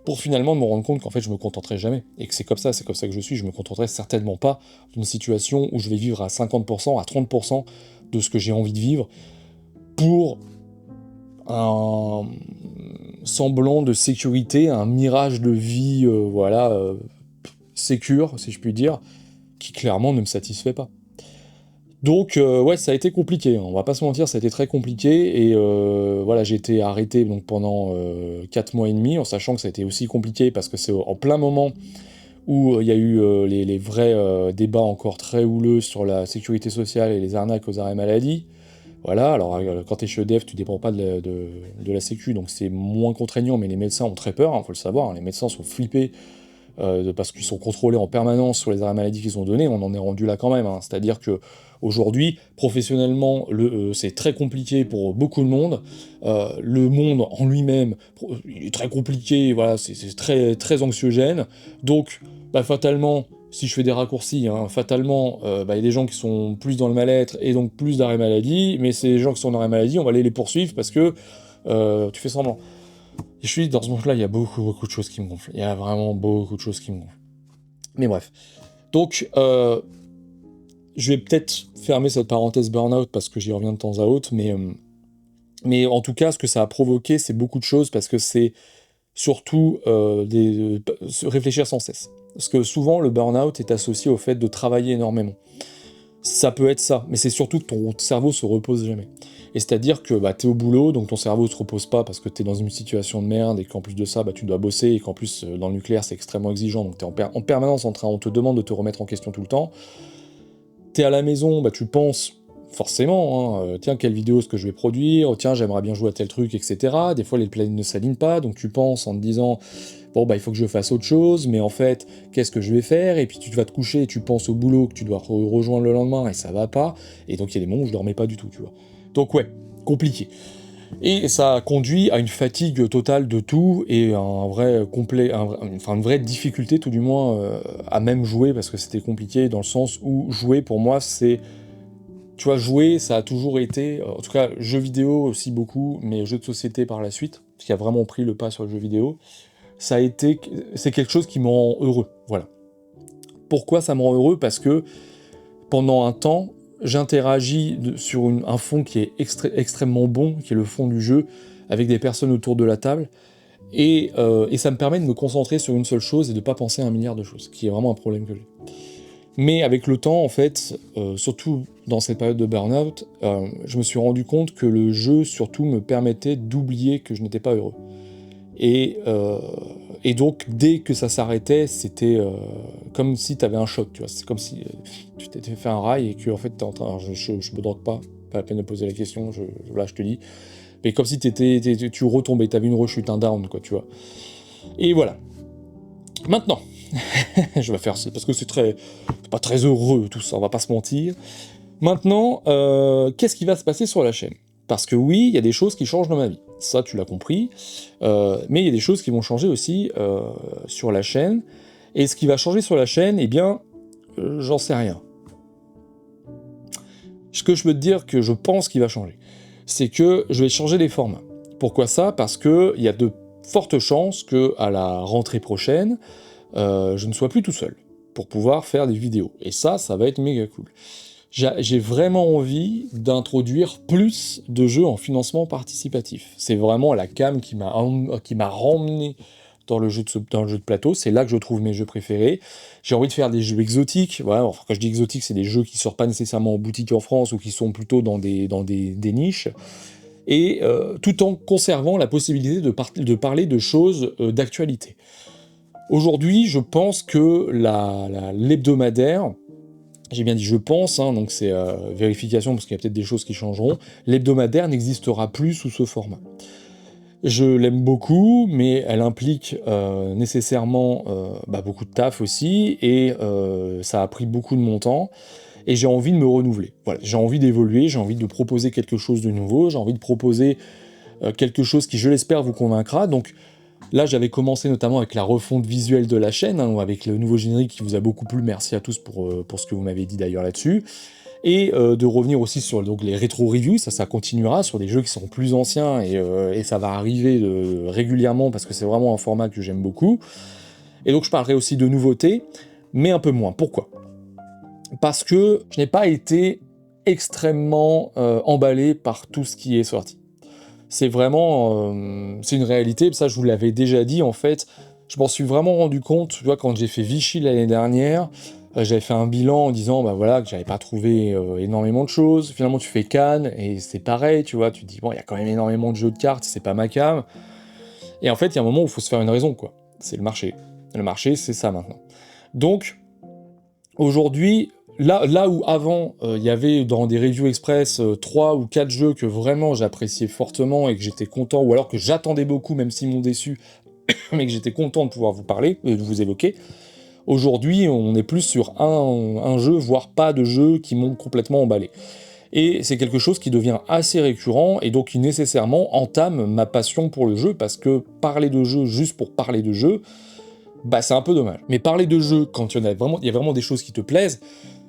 B: Pour finalement me rendre compte qu'en fait je me contenterai jamais, et que c'est comme ça que je suis, je me contenterai certainement pas d'une situation où je vais vivre à 50%, à 30% de ce que j'ai envie de vivre, pour un semblant de sécurité, un mirage de vie, sécure, si je puis dire, qui clairement ne me satisfait pas. Donc ouais, ça a été compliqué, hein, on va pas se mentir, ça a été très compliqué, et j'ai été arrêté donc, pendant 4 mois et demi, en sachant que ça a été aussi compliqué, parce que c'est en plein moment où il y a eu les vrais débats encore très houleux sur la sécurité sociale et les arnaques aux arrêts maladie. Voilà, alors quand t'es chez EDF, tu dépends pas de la sécu, donc c'est moins contraignant, mais les médecins ont très peur, faut le savoir, hein, les médecins sont flippés parce qu'ils sont contrôlés en permanence sur les arrêts maladie qu'ils ont donnés, on en est rendu là quand même, hein. C'est-à-dire que aujourd'hui, professionnellement, c'est très compliqué pour beaucoup de monde. Le monde en lui-même, il est très compliqué, voilà, c'est très, très anxiogène. Donc, bah, fatalement, si je fais des raccourcis, hein, fatalement, bah, y a des gens qui sont plus dans le mal-être et donc plus d'arrêt maladie, mais ces gens qui sont en arrêt maladie, on va aller les poursuivre parce que tu fais semblant. Et je suis dans ce monde-là, il y a beaucoup, beaucoup de choses qui me gonflent. Il y a vraiment beaucoup de choses qui me gonflent. Mais bref. Donc, je vais peut-être fermer cette parenthèse burn-out parce que j'y reviens de temps à autre, mais en tout cas, ce que ça a provoqué, c'est beaucoup de choses parce que c'est surtout réfléchir sans cesse. Parce que souvent, le burn-out est associé au fait de travailler énormément. Ça peut être ça, mais c'est surtout que ton cerveau se repose jamais. Et c'est-à-dire que bah, t'es au boulot, donc ton cerveau se repose pas parce que t'es dans une situation de merde et qu'en plus de ça, bah, tu dois bosser et qu'en plus, dans le nucléaire, c'est extrêmement exigeant, donc t'es en permanence on te demande de te remettre en question tout le temps. T'es à la maison, bah, tu penses forcément, hein, tiens, quelle vidéo est-ce que je vais produire, tiens, j'aimerais bien jouer à tel truc, etc. Des fois, les planètes ne s'alignent pas, donc tu penses en te disant, bon, bah, il faut que je fasse autre chose, mais en fait, qu'est-ce que je vais faire? Et puis tu vas te coucher et tu penses au boulot que tu dois rejoindre le lendemain et ça va pas, et donc il y a des moments où je dormais pas du tout, tu vois. Donc ouais, compliqué. Et ça a conduit à une fatigue totale de tout et une vraie difficulté tout du moins à même jouer parce que c'était compliqué dans le sens où jouer pour moi c'est, tu vois, jouer ça a toujours été, en tout cas jeux vidéo aussi beaucoup, mais jeux de société par la suite, ce qui a vraiment pris le pas sur le jeu vidéo, c'est quelque chose qui me rend heureux, voilà. Pourquoi ça me rend heureux? Parce que pendant un temps, j'interagis sur un fond qui est extrêmement bon, qui est le fond du jeu, avec des personnes autour de la table, et ça me permet de me concentrer sur une seule chose et de pas penser à 1 milliard de choses, qui est vraiment un problème que j'ai. Mais avec le temps, en fait, surtout dans cette période de burn-out, je me suis rendu compte que le jeu, surtout, me permettait d'oublier que je n'étais pas heureux. Et donc, dès que ça s'arrêtait, c'était comme si tu avais un choc, tu vois. C'est comme si tu t'étais fait un rail et que, en fait, t'es en train... Alors, je me drogue pas la peine de poser la question, là, je te dis. Mais comme si tu retombais, t'avais une rechute, un down, quoi, tu vois. Et voilà. Maintenant, je vais faire ça, parce que c'est pas très heureux, tout ça, on va pas se mentir. Maintenant, qu'est-ce qui va se passer sur la chaîne? Parce que oui, il y a des choses qui changent dans ma vie, ça tu l'as compris, mais il y a des choses qui vont changer aussi sur la chaîne, et ce qui va changer sur la chaîne, eh bien, j'en sais rien. Ce que je peux te dire que je pense qu'il va changer, c'est que je vais changer les formats. Pourquoi ça? Parce qu'il y a de fortes chances qu'à la rentrée prochaine, je ne sois plus tout seul pour pouvoir faire des vidéos, et ça va être méga cool. J'ai vraiment envie d'introduire plus de jeux en financement participatif. C'est vraiment la cam qui m'a ramené dans le jeu de plateau, c'est là que je trouve mes jeux préférés. J'ai envie de faire des jeux exotiques, voilà. Enfin, quand je dis exotiques, c'est des jeux qui sortent pas nécessairement en boutique en France ou qui sont plutôt dans des niches, et tout en conservant la possibilité de parler de choses d'actualité. Aujourd'hui, je pense que l'hebdomadaire, j'ai bien dit je pense, hein, donc c'est vérification parce qu'il y a peut-être des choses qui changeront, l'hebdomadaire n'existera plus sous ce format. Je l'aime beaucoup, mais elle implique nécessairement beaucoup de taf aussi, et ça a pris beaucoup de mon temps, et j'ai envie de me renouveler. Voilà, j'ai envie d'évoluer, j'ai envie de proposer quelque chose de nouveau, j'ai envie de proposer quelque chose qui, je l'espère, vous convaincra, donc là, j'avais commencé notamment avec la refonte visuelle de la chaîne, hein, avec le nouveau générique qui vous a beaucoup plu, merci à tous pour ce que vous m'avez dit d'ailleurs là-dessus, et de revenir aussi sur donc, les rétro-reviews, ça continuera, sur des jeux qui sont plus anciens, et ça va arriver régulièrement, parce que c'est vraiment un format que j'aime beaucoup, et donc je parlerai aussi de nouveautés, mais un peu moins. Pourquoi? Parce que je n'ai pas été extrêmement emballé par tout ce qui est sorti. C'est vraiment, c'est une réalité, ça je vous l'avais déjà dit en fait, je m'en suis vraiment rendu compte, tu vois, quand j'ai fait Vichy l'année dernière, j'avais fait un bilan en disant, bah voilà, que j'avais pas trouvé énormément de choses, finalement tu fais Cannes, et c'est pareil, tu vois, tu te dis, bon, il y a quand même énormément de jeux de cartes, c'est pas ma cam, et en fait, il y a un moment où il faut se faire une raison, quoi, c'est le marché. Le marché, c'est ça maintenant. Donc, aujourd'hui, là où avant, il y avait dans des reviews express 3 ou 4 jeux que vraiment j'appréciais fortement et que j'étais content, ou alors que j'attendais beaucoup, même s'ils m'ont déçu, mais que j'étais content de pouvoir vous parler et de vous évoquer. Aujourd'hui, on est plus sur un jeu, voire pas de jeu qui m'ont complètement emballé. Et c'est quelque chose qui devient assez récurrent et donc qui nécessairement entame ma passion pour le jeu, parce que parler de jeu juste pour parler de jeu, bah c'est un peu dommage. Mais parler de jeu quand il y a vraiment des choses qui te plaisent,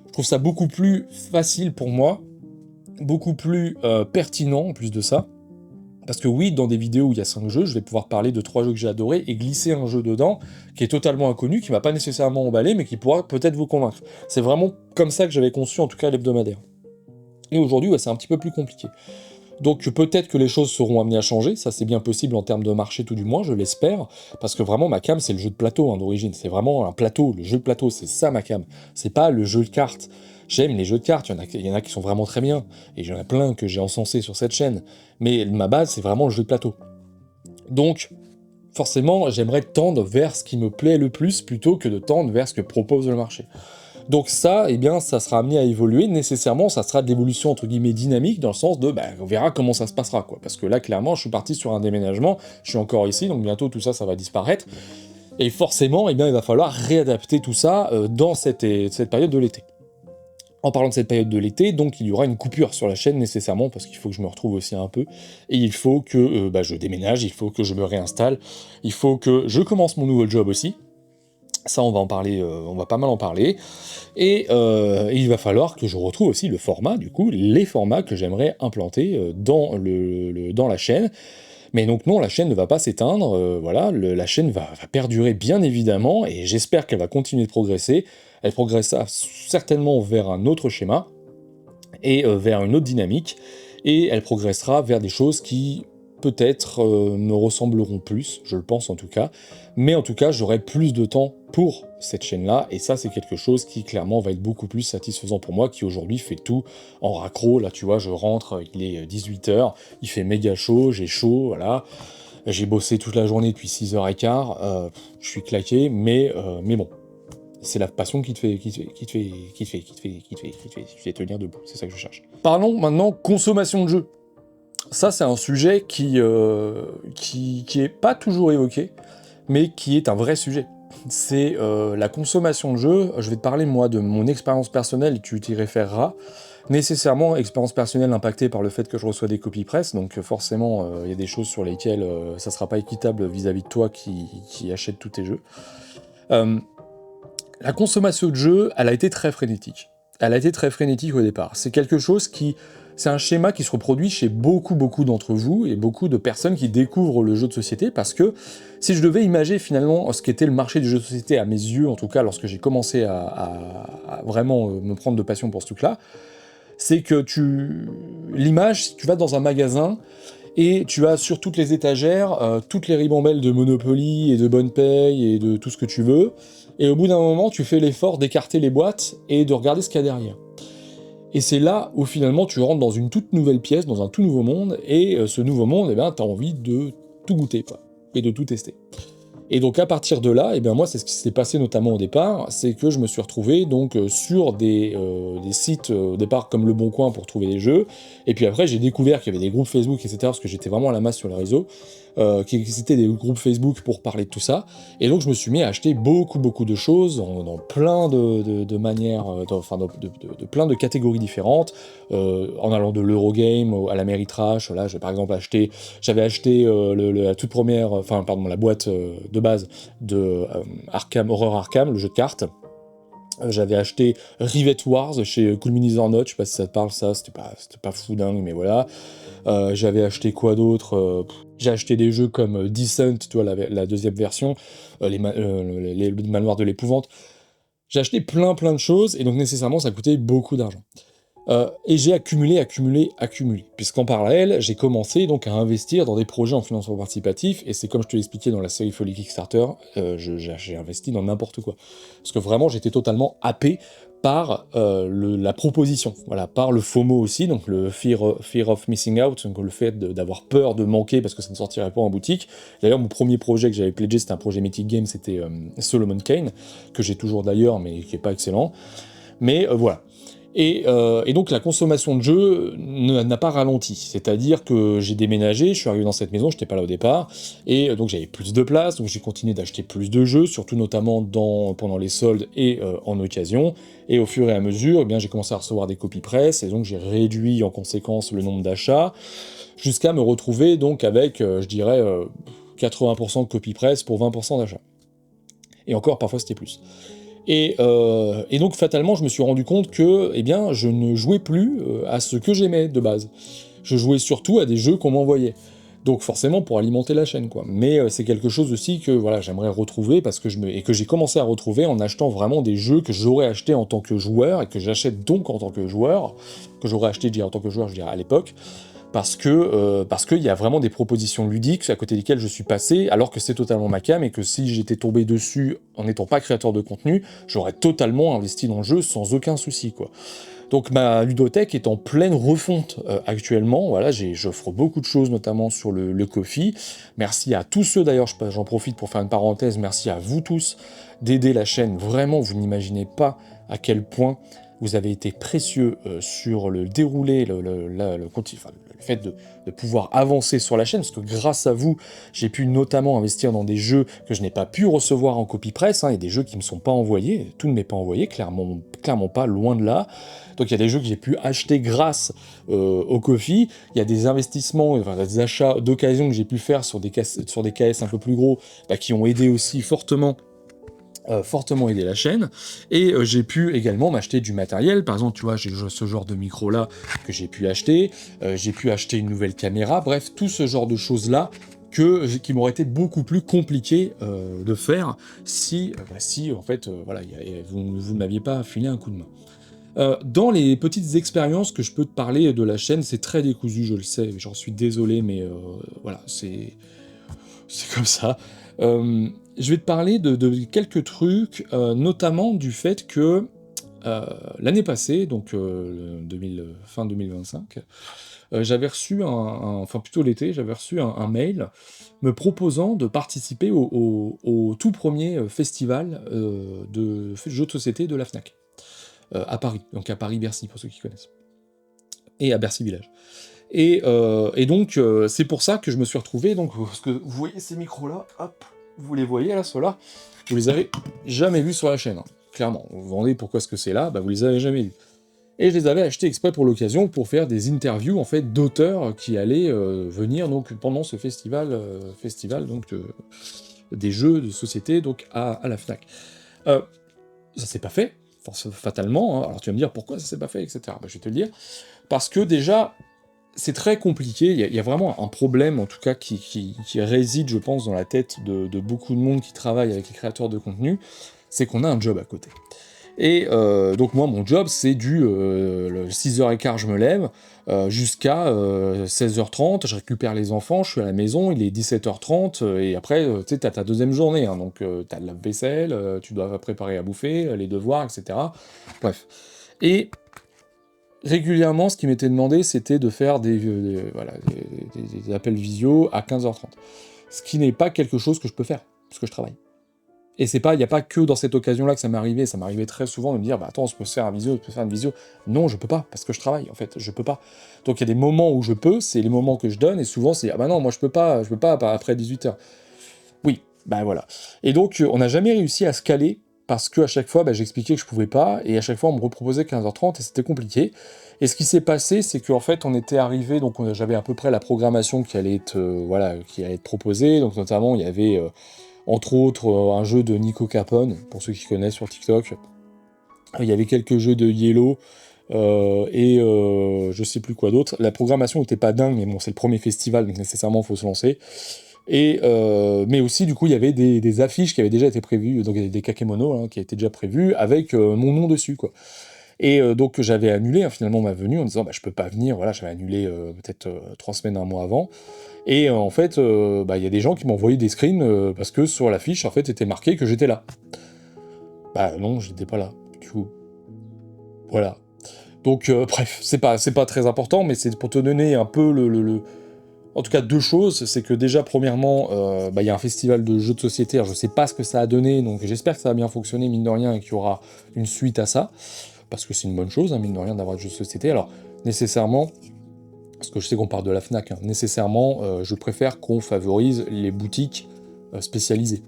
B: je trouve ça beaucoup plus facile pour moi, beaucoup plus pertinent en plus de ça. Parce que oui, dans des vidéos où il y a 5 jeux, je vais pouvoir parler de 3 jeux que j'ai adorés et glisser un jeu dedans qui est totalement inconnu, qui m'a pas nécessairement emballé, mais qui pourra peut-être vous convaincre. C'est vraiment comme ça que j'avais conçu en tout cas l'hebdomadaire. Et aujourd'hui, ouais, c'est un petit peu plus compliqué. Donc peut-être que les choses seront amenées à changer, ça c'est bien possible en termes de marché tout du moins, je l'espère, parce que vraiment ma cam c'est le jeu de plateau d'origine, c'est vraiment un plateau, le jeu de plateau, c'est ça ma cam, c'est pas le jeu de cartes. J'aime les jeux de cartes, il y en a qui sont vraiment très bien, et il y en a plein que j'ai encensé sur cette chaîne, mais ma base c'est vraiment le jeu de plateau. Donc forcément j'aimerais tendre vers ce qui me plaît le plus plutôt que de tendre vers ce que propose le marché. Donc ça, eh bien, ça sera amené à évoluer, nécessairement, ça sera de l'évolution entre guillemets dynamique, dans le sens de, on verra comment ça se passera, quoi. Parce que là, clairement, je suis parti sur un déménagement, je suis encore ici, donc bientôt tout ça, ça va disparaître. Et forcément, eh bien, il va falloir réadapter tout ça dans cette période de l'été. En parlant de cette période de l'été, donc il y aura une coupure sur la chaîne nécessairement, parce qu'il faut que je me retrouve aussi un peu, et il faut que je déménage, il faut que je me réinstalle, il faut que je commence mon nouveau job aussi. Ça, on va en parler, on va pas mal en parler. Et il va falloir que je retrouve aussi le format, du coup, les formats que j'aimerais implanter dans la chaîne. Mais donc non, la chaîne ne va pas s'éteindre, voilà, la chaîne va perdurer bien évidemment, et j'espère qu'elle va continuer de progresser. Elle progressera certainement vers un autre schéma, et vers une autre dynamique, et elle progressera vers des choses qui peut-être me ressembleront plus, je le pense en tout cas, mais en tout cas j'aurai plus de temps pour cette chaîne-là, et ça c'est quelque chose qui clairement va être beaucoup plus satisfaisant pour moi, qui aujourd'hui fait tout en raccro. Là tu vois, je rentre, il est 18h, il fait méga chaud, j'ai chaud, voilà, j'ai bossé toute la journée depuis 6h15, je suis claqué, mais bon, c'est la passion qui te fait tenir debout, c'est ça que je cherche. Parlons maintenant consommation de jeux. Ça, c'est un sujet qui est pas toujours évoqué, mais qui est un vrai sujet. C'est la consommation de jeux. Je vais te parler, moi, de mon expérience personnelle, et tu t'y référeras. Nécessairement, expérience personnelle impactée par le fait que je reçois des copies presse, donc forcément, il y a des choses sur lesquelles ça sera pas équitable vis-à-vis de toi qui achète tous tes jeux. La consommation de jeux, elle a été très frénétique. Elle a été très frénétique au départ. C'est quelque chose c'est un schéma qui se reproduit chez beaucoup d'entre vous et beaucoup de personnes qui découvrent le jeu de société, parce que si je devais imaginer finalement ce qu'était le marché du jeu de société à mes yeux, en tout cas lorsque j'ai commencé à vraiment me prendre de passion pour ce truc-là, c'est que l'image, tu vas dans un magasin et tu as sur toutes les étagères toutes les ribambelles de Monopoly et de Bonne Paye et de tout ce que tu veux, et au bout d'un moment, tu fais l'effort d'écarter les boîtes et de regarder ce qu'il y a derrière. Et c'est là où finalement tu rentres dans une toute nouvelle pièce, dans un tout nouveau monde, et ce nouveau monde, eh ben, t'as envie de tout goûter, quoi, et de tout tester. Et donc à partir de là, eh bien moi c'est ce qui s'est passé notamment au départ, c'est que je me suis retrouvé donc sur des sites au départ comme Le Bon Coin pour trouver des jeux, et puis après j'ai découvert qu'il y avait des groupes Facebook, etc., parce que j'étais vraiment à la masse sur les réseaux, qui existaient des groupes Facebook pour parler de tout ça, et donc je me suis mis à acheter beaucoup de choses dans plein de manières, de plein de catégories différentes, en allant de l'Eurogame à l'Ameritrash. Là par exemple j'avais acheté la toute première, la boîte de base de Horror Arkham, le jeu de cartes. J'avais acheté Rivet Wars chez Cool Minis or Not, je sais pas si ça te parle, ça, c'était pas fou dingue, mais voilà. J'avais acheté quoi d'autre, j'ai acheté des jeux comme Descent, tu vois, la deuxième version, les manoirs de l'épouvante. J'ai acheté plein de choses, et donc nécessairement ça coûtait beaucoup d'argent. Et j'ai accumulé, puisqu'en parallèle, j'ai commencé donc à investir dans des projets en financement participatif, et c'est comme je te l'expliquais dans la série Folie Kickstarter, j'ai investi dans n'importe quoi. Parce que vraiment, j'étais totalement happé par la proposition, voilà, par le FOMO aussi, donc le fear of missing out, donc le fait d'avoir peur de manquer parce que ça ne sortirait pas en boutique. D'ailleurs, mon premier projet que j'avais pledgé, c'était un projet Mythic Game, c'était Solomon Kane, que j'ai toujours d'ailleurs, mais qui est pas excellent. Mais voilà. Et donc la consommation de jeux n'a pas ralenti, c'est-à-dire que j'ai déménagé, je suis arrivé dans cette maison, je n'étais pas là au départ, et donc j'avais plus de place, donc j'ai continué d'acheter plus de jeux, surtout notamment pendant les soldes et en occasion, et au fur et à mesure, eh bien, j'ai commencé à recevoir des copies presse, et donc j'ai réduit en conséquence le nombre d'achats, jusqu'à me retrouver donc avec, je dirais, 80% de copies presse pour 20% d'achats. Et encore, parfois c'était plus. Et donc fatalement, je me suis rendu compte que, eh bien, je ne jouais plus à ce que j'aimais de base. Je jouais surtout à des jeux qu'on m'envoyait. Donc forcément pour alimenter la chaîne, quoi. Mais c'est quelque chose aussi que voilà, j'aimerais retrouver parce que et que j'ai commencé à retrouver en achetant vraiment des jeux que j'aurais acheté en tant que joueur et que j'achète donc en tant que joueur, que j'aurais acheté en tant que joueur, je dirais à l'époque. Parce qu'il y a vraiment des propositions ludiques à côté desquelles je suis passé, alors que c'est totalement ma cam, et que si j'étais tombé dessus en n'étant pas créateur de contenu, j'aurais totalement investi dans le jeu sans aucun souci, quoi. Donc ma ludothèque est en pleine refonte actuellement, voilà, j'offre beaucoup de choses, notamment sur le Ko-fi. Merci à tous ceux, d'ailleurs, j'en profite pour faire une parenthèse, merci à vous tous d'aider la chaîne, vraiment, vous n'imaginez pas à quel point vous avez été précieux sur le déroulé, le fait de pouvoir avancer sur la chaîne, parce que grâce à vous, j'ai pu notamment investir dans des jeux que je n'ai pas pu recevoir en copie presse, et des jeux qui ne me sont pas envoyés, tout ne m'est pas envoyé, clairement pas, loin de là. Donc il y a des jeux que j'ai pu acheter grâce au Ko-fi, il y a des investissements, enfin des achats d'occasion que j'ai pu faire sur des KS un peu plus gros, qui ont aidé aussi fortement aidé la chaîne, et j'ai pu également m'acheter du matériel, par exemple, tu vois, j'ai ce genre de micro-là que j'ai pu acheter une nouvelle caméra, bref, tout ce genre de choses-là qui m'aurait été beaucoup plus compliqué de faire si en fait, voilà, vous ne m'aviez pas filé un coup de main. Dans les petites expériences que je peux te parler de la chaîne, c'est très décousu, je le sais, j'en suis désolé, mais voilà, c'est comme ça. Je vais te parler de quelques trucs, notamment du fait que l'année passée, donc fin 2025, j'avais reçu enfin plutôt l'été, j'avais reçu un mail me proposant de participer au tout premier festival de jeux de société de la Fnac, à Paris, donc à Paris-Bercy pour ceux qui connaissent, et à Bercy Village. Et donc, c'est pour ça que je me suis retrouvé, donc, parce que vous voyez ces micros-là, hop, vous les voyez là, ceux-là, vous les avez jamais vus sur la chaîne, hein. Clairement, vous vous demandez pourquoi est-ce que c'est là, vous les avez jamais vus. Et je les avais achetés exprès pour l'occasion, pour faire des interviews, en fait, d'auteurs qui allaient venir, donc, pendant ce festival, donc, des jeux de société, donc, à la Fnac. Ça s'est pas fait, fatalement, hein. Alors tu vas me dire, pourquoi ça s'est pas fait, etc. Je vais te le dire, parce que déjà, c'est très compliqué, il y a vraiment un problème, en tout cas, qui réside, je pense, dans la tête de beaucoup de monde qui travaille avec les créateurs de contenu, c'est qu'on a un job à côté. Et donc moi, mon job, c'est le 6h15, je me lève, jusqu'à 16h30, je récupère les enfants, je suis à la maison, il est 17h30, et après, tu sais, t'as ta deuxième journée, hein, donc t'as de la vaisselle, tu dois préparer à bouffer, les devoirs, etc. Bref. Et régulièrement, ce qui m'était demandé, c'était de faire des appels visio à 15h30. Ce qui n'est pas quelque chose que je peux faire, parce que je travaille. Et il n'y a pas que dans cette occasion-là que ça m'arrivait très souvent de me dire, attends, on peut se faire une visio. Non, je peux pas, parce que je travaille, en fait, je peux pas. Donc il y a des moments où je peux, c'est les moments que je donne, et souvent c'est, non, moi je peux pas après 18h. Oui, voilà. Et donc, on n'a jamais réussi à se caler, parce qu'à chaque fois, j'expliquais que je pouvais pas, et à chaque fois, on me reproposait 15h30, et c'était compliqué. Et ce qui s'est passé, c'est qu'en fait, on était arrivé, donc j'avais à peu près la programmation qui allait être proposée, donc notamment, il y avait, entre autres, un jeu de Nico Capone, pour ceux qui connaissent sur TikTok. Il y avait quelques jeux de Yellow, et je sais plus quoi d'autre. La programmation n'était pas dingue, mais bon, c'est le premier festival, donc nécessairement, il faut se lancer. Mais aussi, du coup, il y avait des affiches qui avaient déjà été prévues, donc des kakémonos, hein, qui étaient déjà prévus, avec mon nom dessus, quoi. Et donc j'avais annulé, hein, finalement, ma venue, en disant, je peux pas venir, voilà, j'avais annulé peut-être 3 semaines, un mois avant. Et en fait, y a des gens qui m'ont envoyé des screens, parce que sur l'affiche, en fait, était marqué que j'étais là. Non, j'étais pas là, du coup. Voilà. Donc, bref, c'est pas très important, mais c'est pour te donner un peu En tout cas, 2 choses, c'est que déjà, premièrement, y a un festival de jeux de société, alors je sais pas ce que ça a donné, donc j'espère que ça va bien fonctionner, mine de rien, et qu'il y aura une suite à ça. parce que c'est une bonne chose, hein, mine de rien, d'avoir des jeux de société. Alors, nécessairement, parce que je sais qu'on parle de la FNAC, hein, nécessairement, je préfère qu'on favorise les boutiques spécialisées.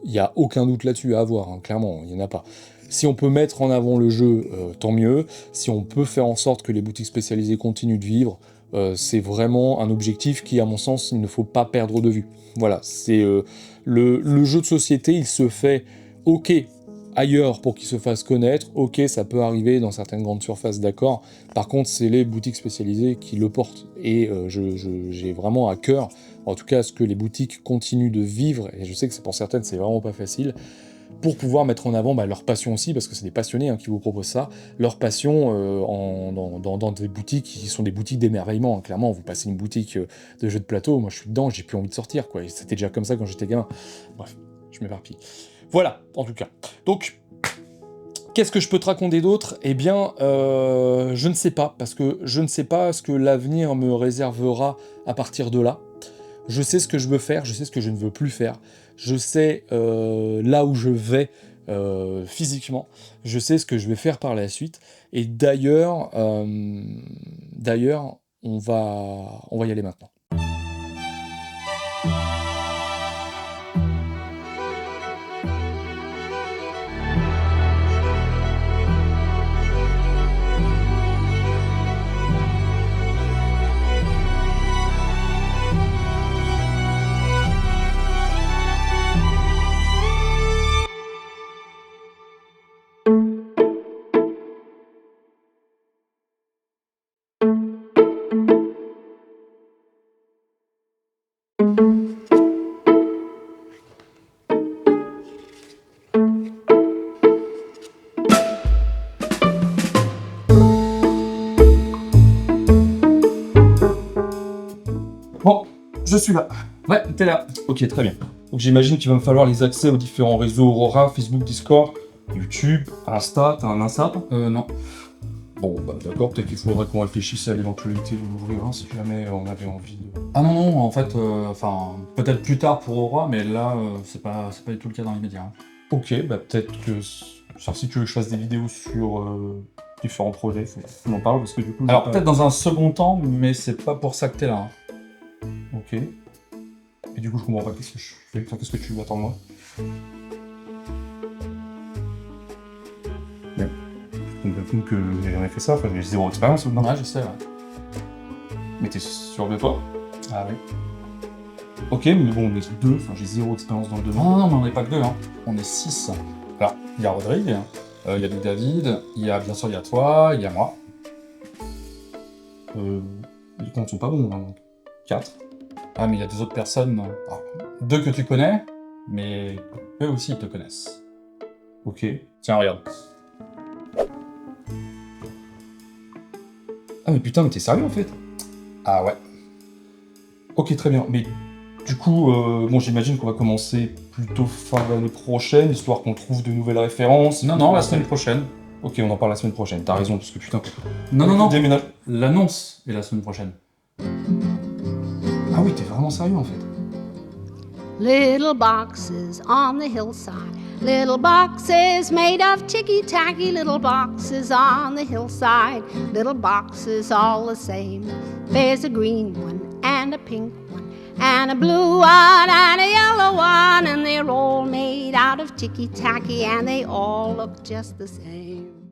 B: Il n'y a aucun doute là-dessus à avoir, hein, clairement, il n'y en a pas. Si on peut mettre en avant le jeu, tant mieux. Si on peut faire en sorte que les boutiques spécialisées continuent de vivre, c'est vraiment un objectif qui, à mon sens, il ne faut pas perdre de vue. Voilà, c'est le jeu de société, il se fait ok ailleurs pour qu'il se fasse connaître, ok, ça peut arriver dans certaines grandes surfaces, d'accord. Par contre, c'est les boutiques spécialisées qui le portent. Et j'ai vraiment à cœur, en tout cas, à ce que les boutiques continuent de vivre, et je sais que pour certaines, c'est vraiment pas facile, pour pouvoir mettre en avant leur passion aussi, parce que c'est des passionnés qui vous proposent ça, leur passion dans des boutiques qui sont des boutiques d'émerveillement. Clairement, vous passez une boutique de jeux de plateau, moi je suis dedans, j'ai plus envie de sortir, quoi. C'était déjà comme ça quand j'étais gamin. Bref, je m'éparpille. Voilà, en tout cas. Donc, qu'est-ce que je peux te raconter d'autre ? Eh bien, je ne sais pas, parce que je ne sais pas ce que l'avenir me réservera à partir de là. Je sais ce que je veux faire, je sais ce que je ne veux plus faire. Je sais là où je vais physiquement. Je sais ce que je vais faire par la suite. Et d'ailleurs, on va y aller maintenant. Bon, je suis là. Ouais, t'es là. Ok, très bien. Donc j'imagine qu'il va me falloir les accès aux différents réseaux Aurora, Facebook, Discord, YouTube, Insta. T'as un Insta ?
C: Non.
B: Bon, bah d'accord, peut-être qu'il faudrait qu'on réfléchisse à l'éventualité de l'ouvrir, si jamais on avait envie de...
C: Ah non, en fait, peut-être plus tard pour Aura, mais là, c'est pas du tout le cas dans l'immédiat. Hein.
B: Ok, bah peut-être que... Genre, si tu veux que je fasse des vidéos sur différents projets, on en parle, parce que du coup...
C: Alors, peut-être dans un second temps, mais c'est pas pour ça que t'es là. Hein.
B: Ok. Et du coup, je comprends pas qu'est-ce que je fais, enfin, qu'est-ce que tu attends de moi. Bien. Je me compte que j'ai jamais fait ça, enfin, j'ai 0 expérience maintenant.
C: Ouais, je sais, ouais.
B: Mais t'es sûr de toi ?
C: Ah oui.
B: Ok, mais bon, on est 2, enfin, j'ai 0 expérience dans le domaine.
C: Non, mais on n'est pas que 2, hein. On est 6. Alors, il y a Rodrigue, il y a David, bien sûr, il y a toi, il y a moi.
B: Les comptes sont pas bons, hein, donc 4.
C: Ah, mais il y a des autres personnes, alors, 2 que tu connais, mais eux aussi, ils te connaissent.
B: Ok.
C: Tiens, regarde.
B: Ah mais putain, mais t'es sérieux en fait ?
C: Ah ouais.
B: Ok, très bien. Mais du coup, bon, j'imagine qu'on va commencer plutôt fin d'année prochaine, histoire qu'on trouve de nouvelles références.
C: Non, la semaine prochaine.
B: Ok, on en parle la semaine prochaine. T'as raison, parce que putain...
C: Non.
B: Déménage.
C: L'annonce est la semaine prochaine.
B: Ah oui, t'es vraiment sérieux en fait.
D: Little boxes on the hillside, little boxes made of ticky-tacky, little boxes on the hillside, little boxes all the same. There's a green one and a pink one and a blue one and a yellow one, and they're all made out of ticky-tacky and they all look just the same.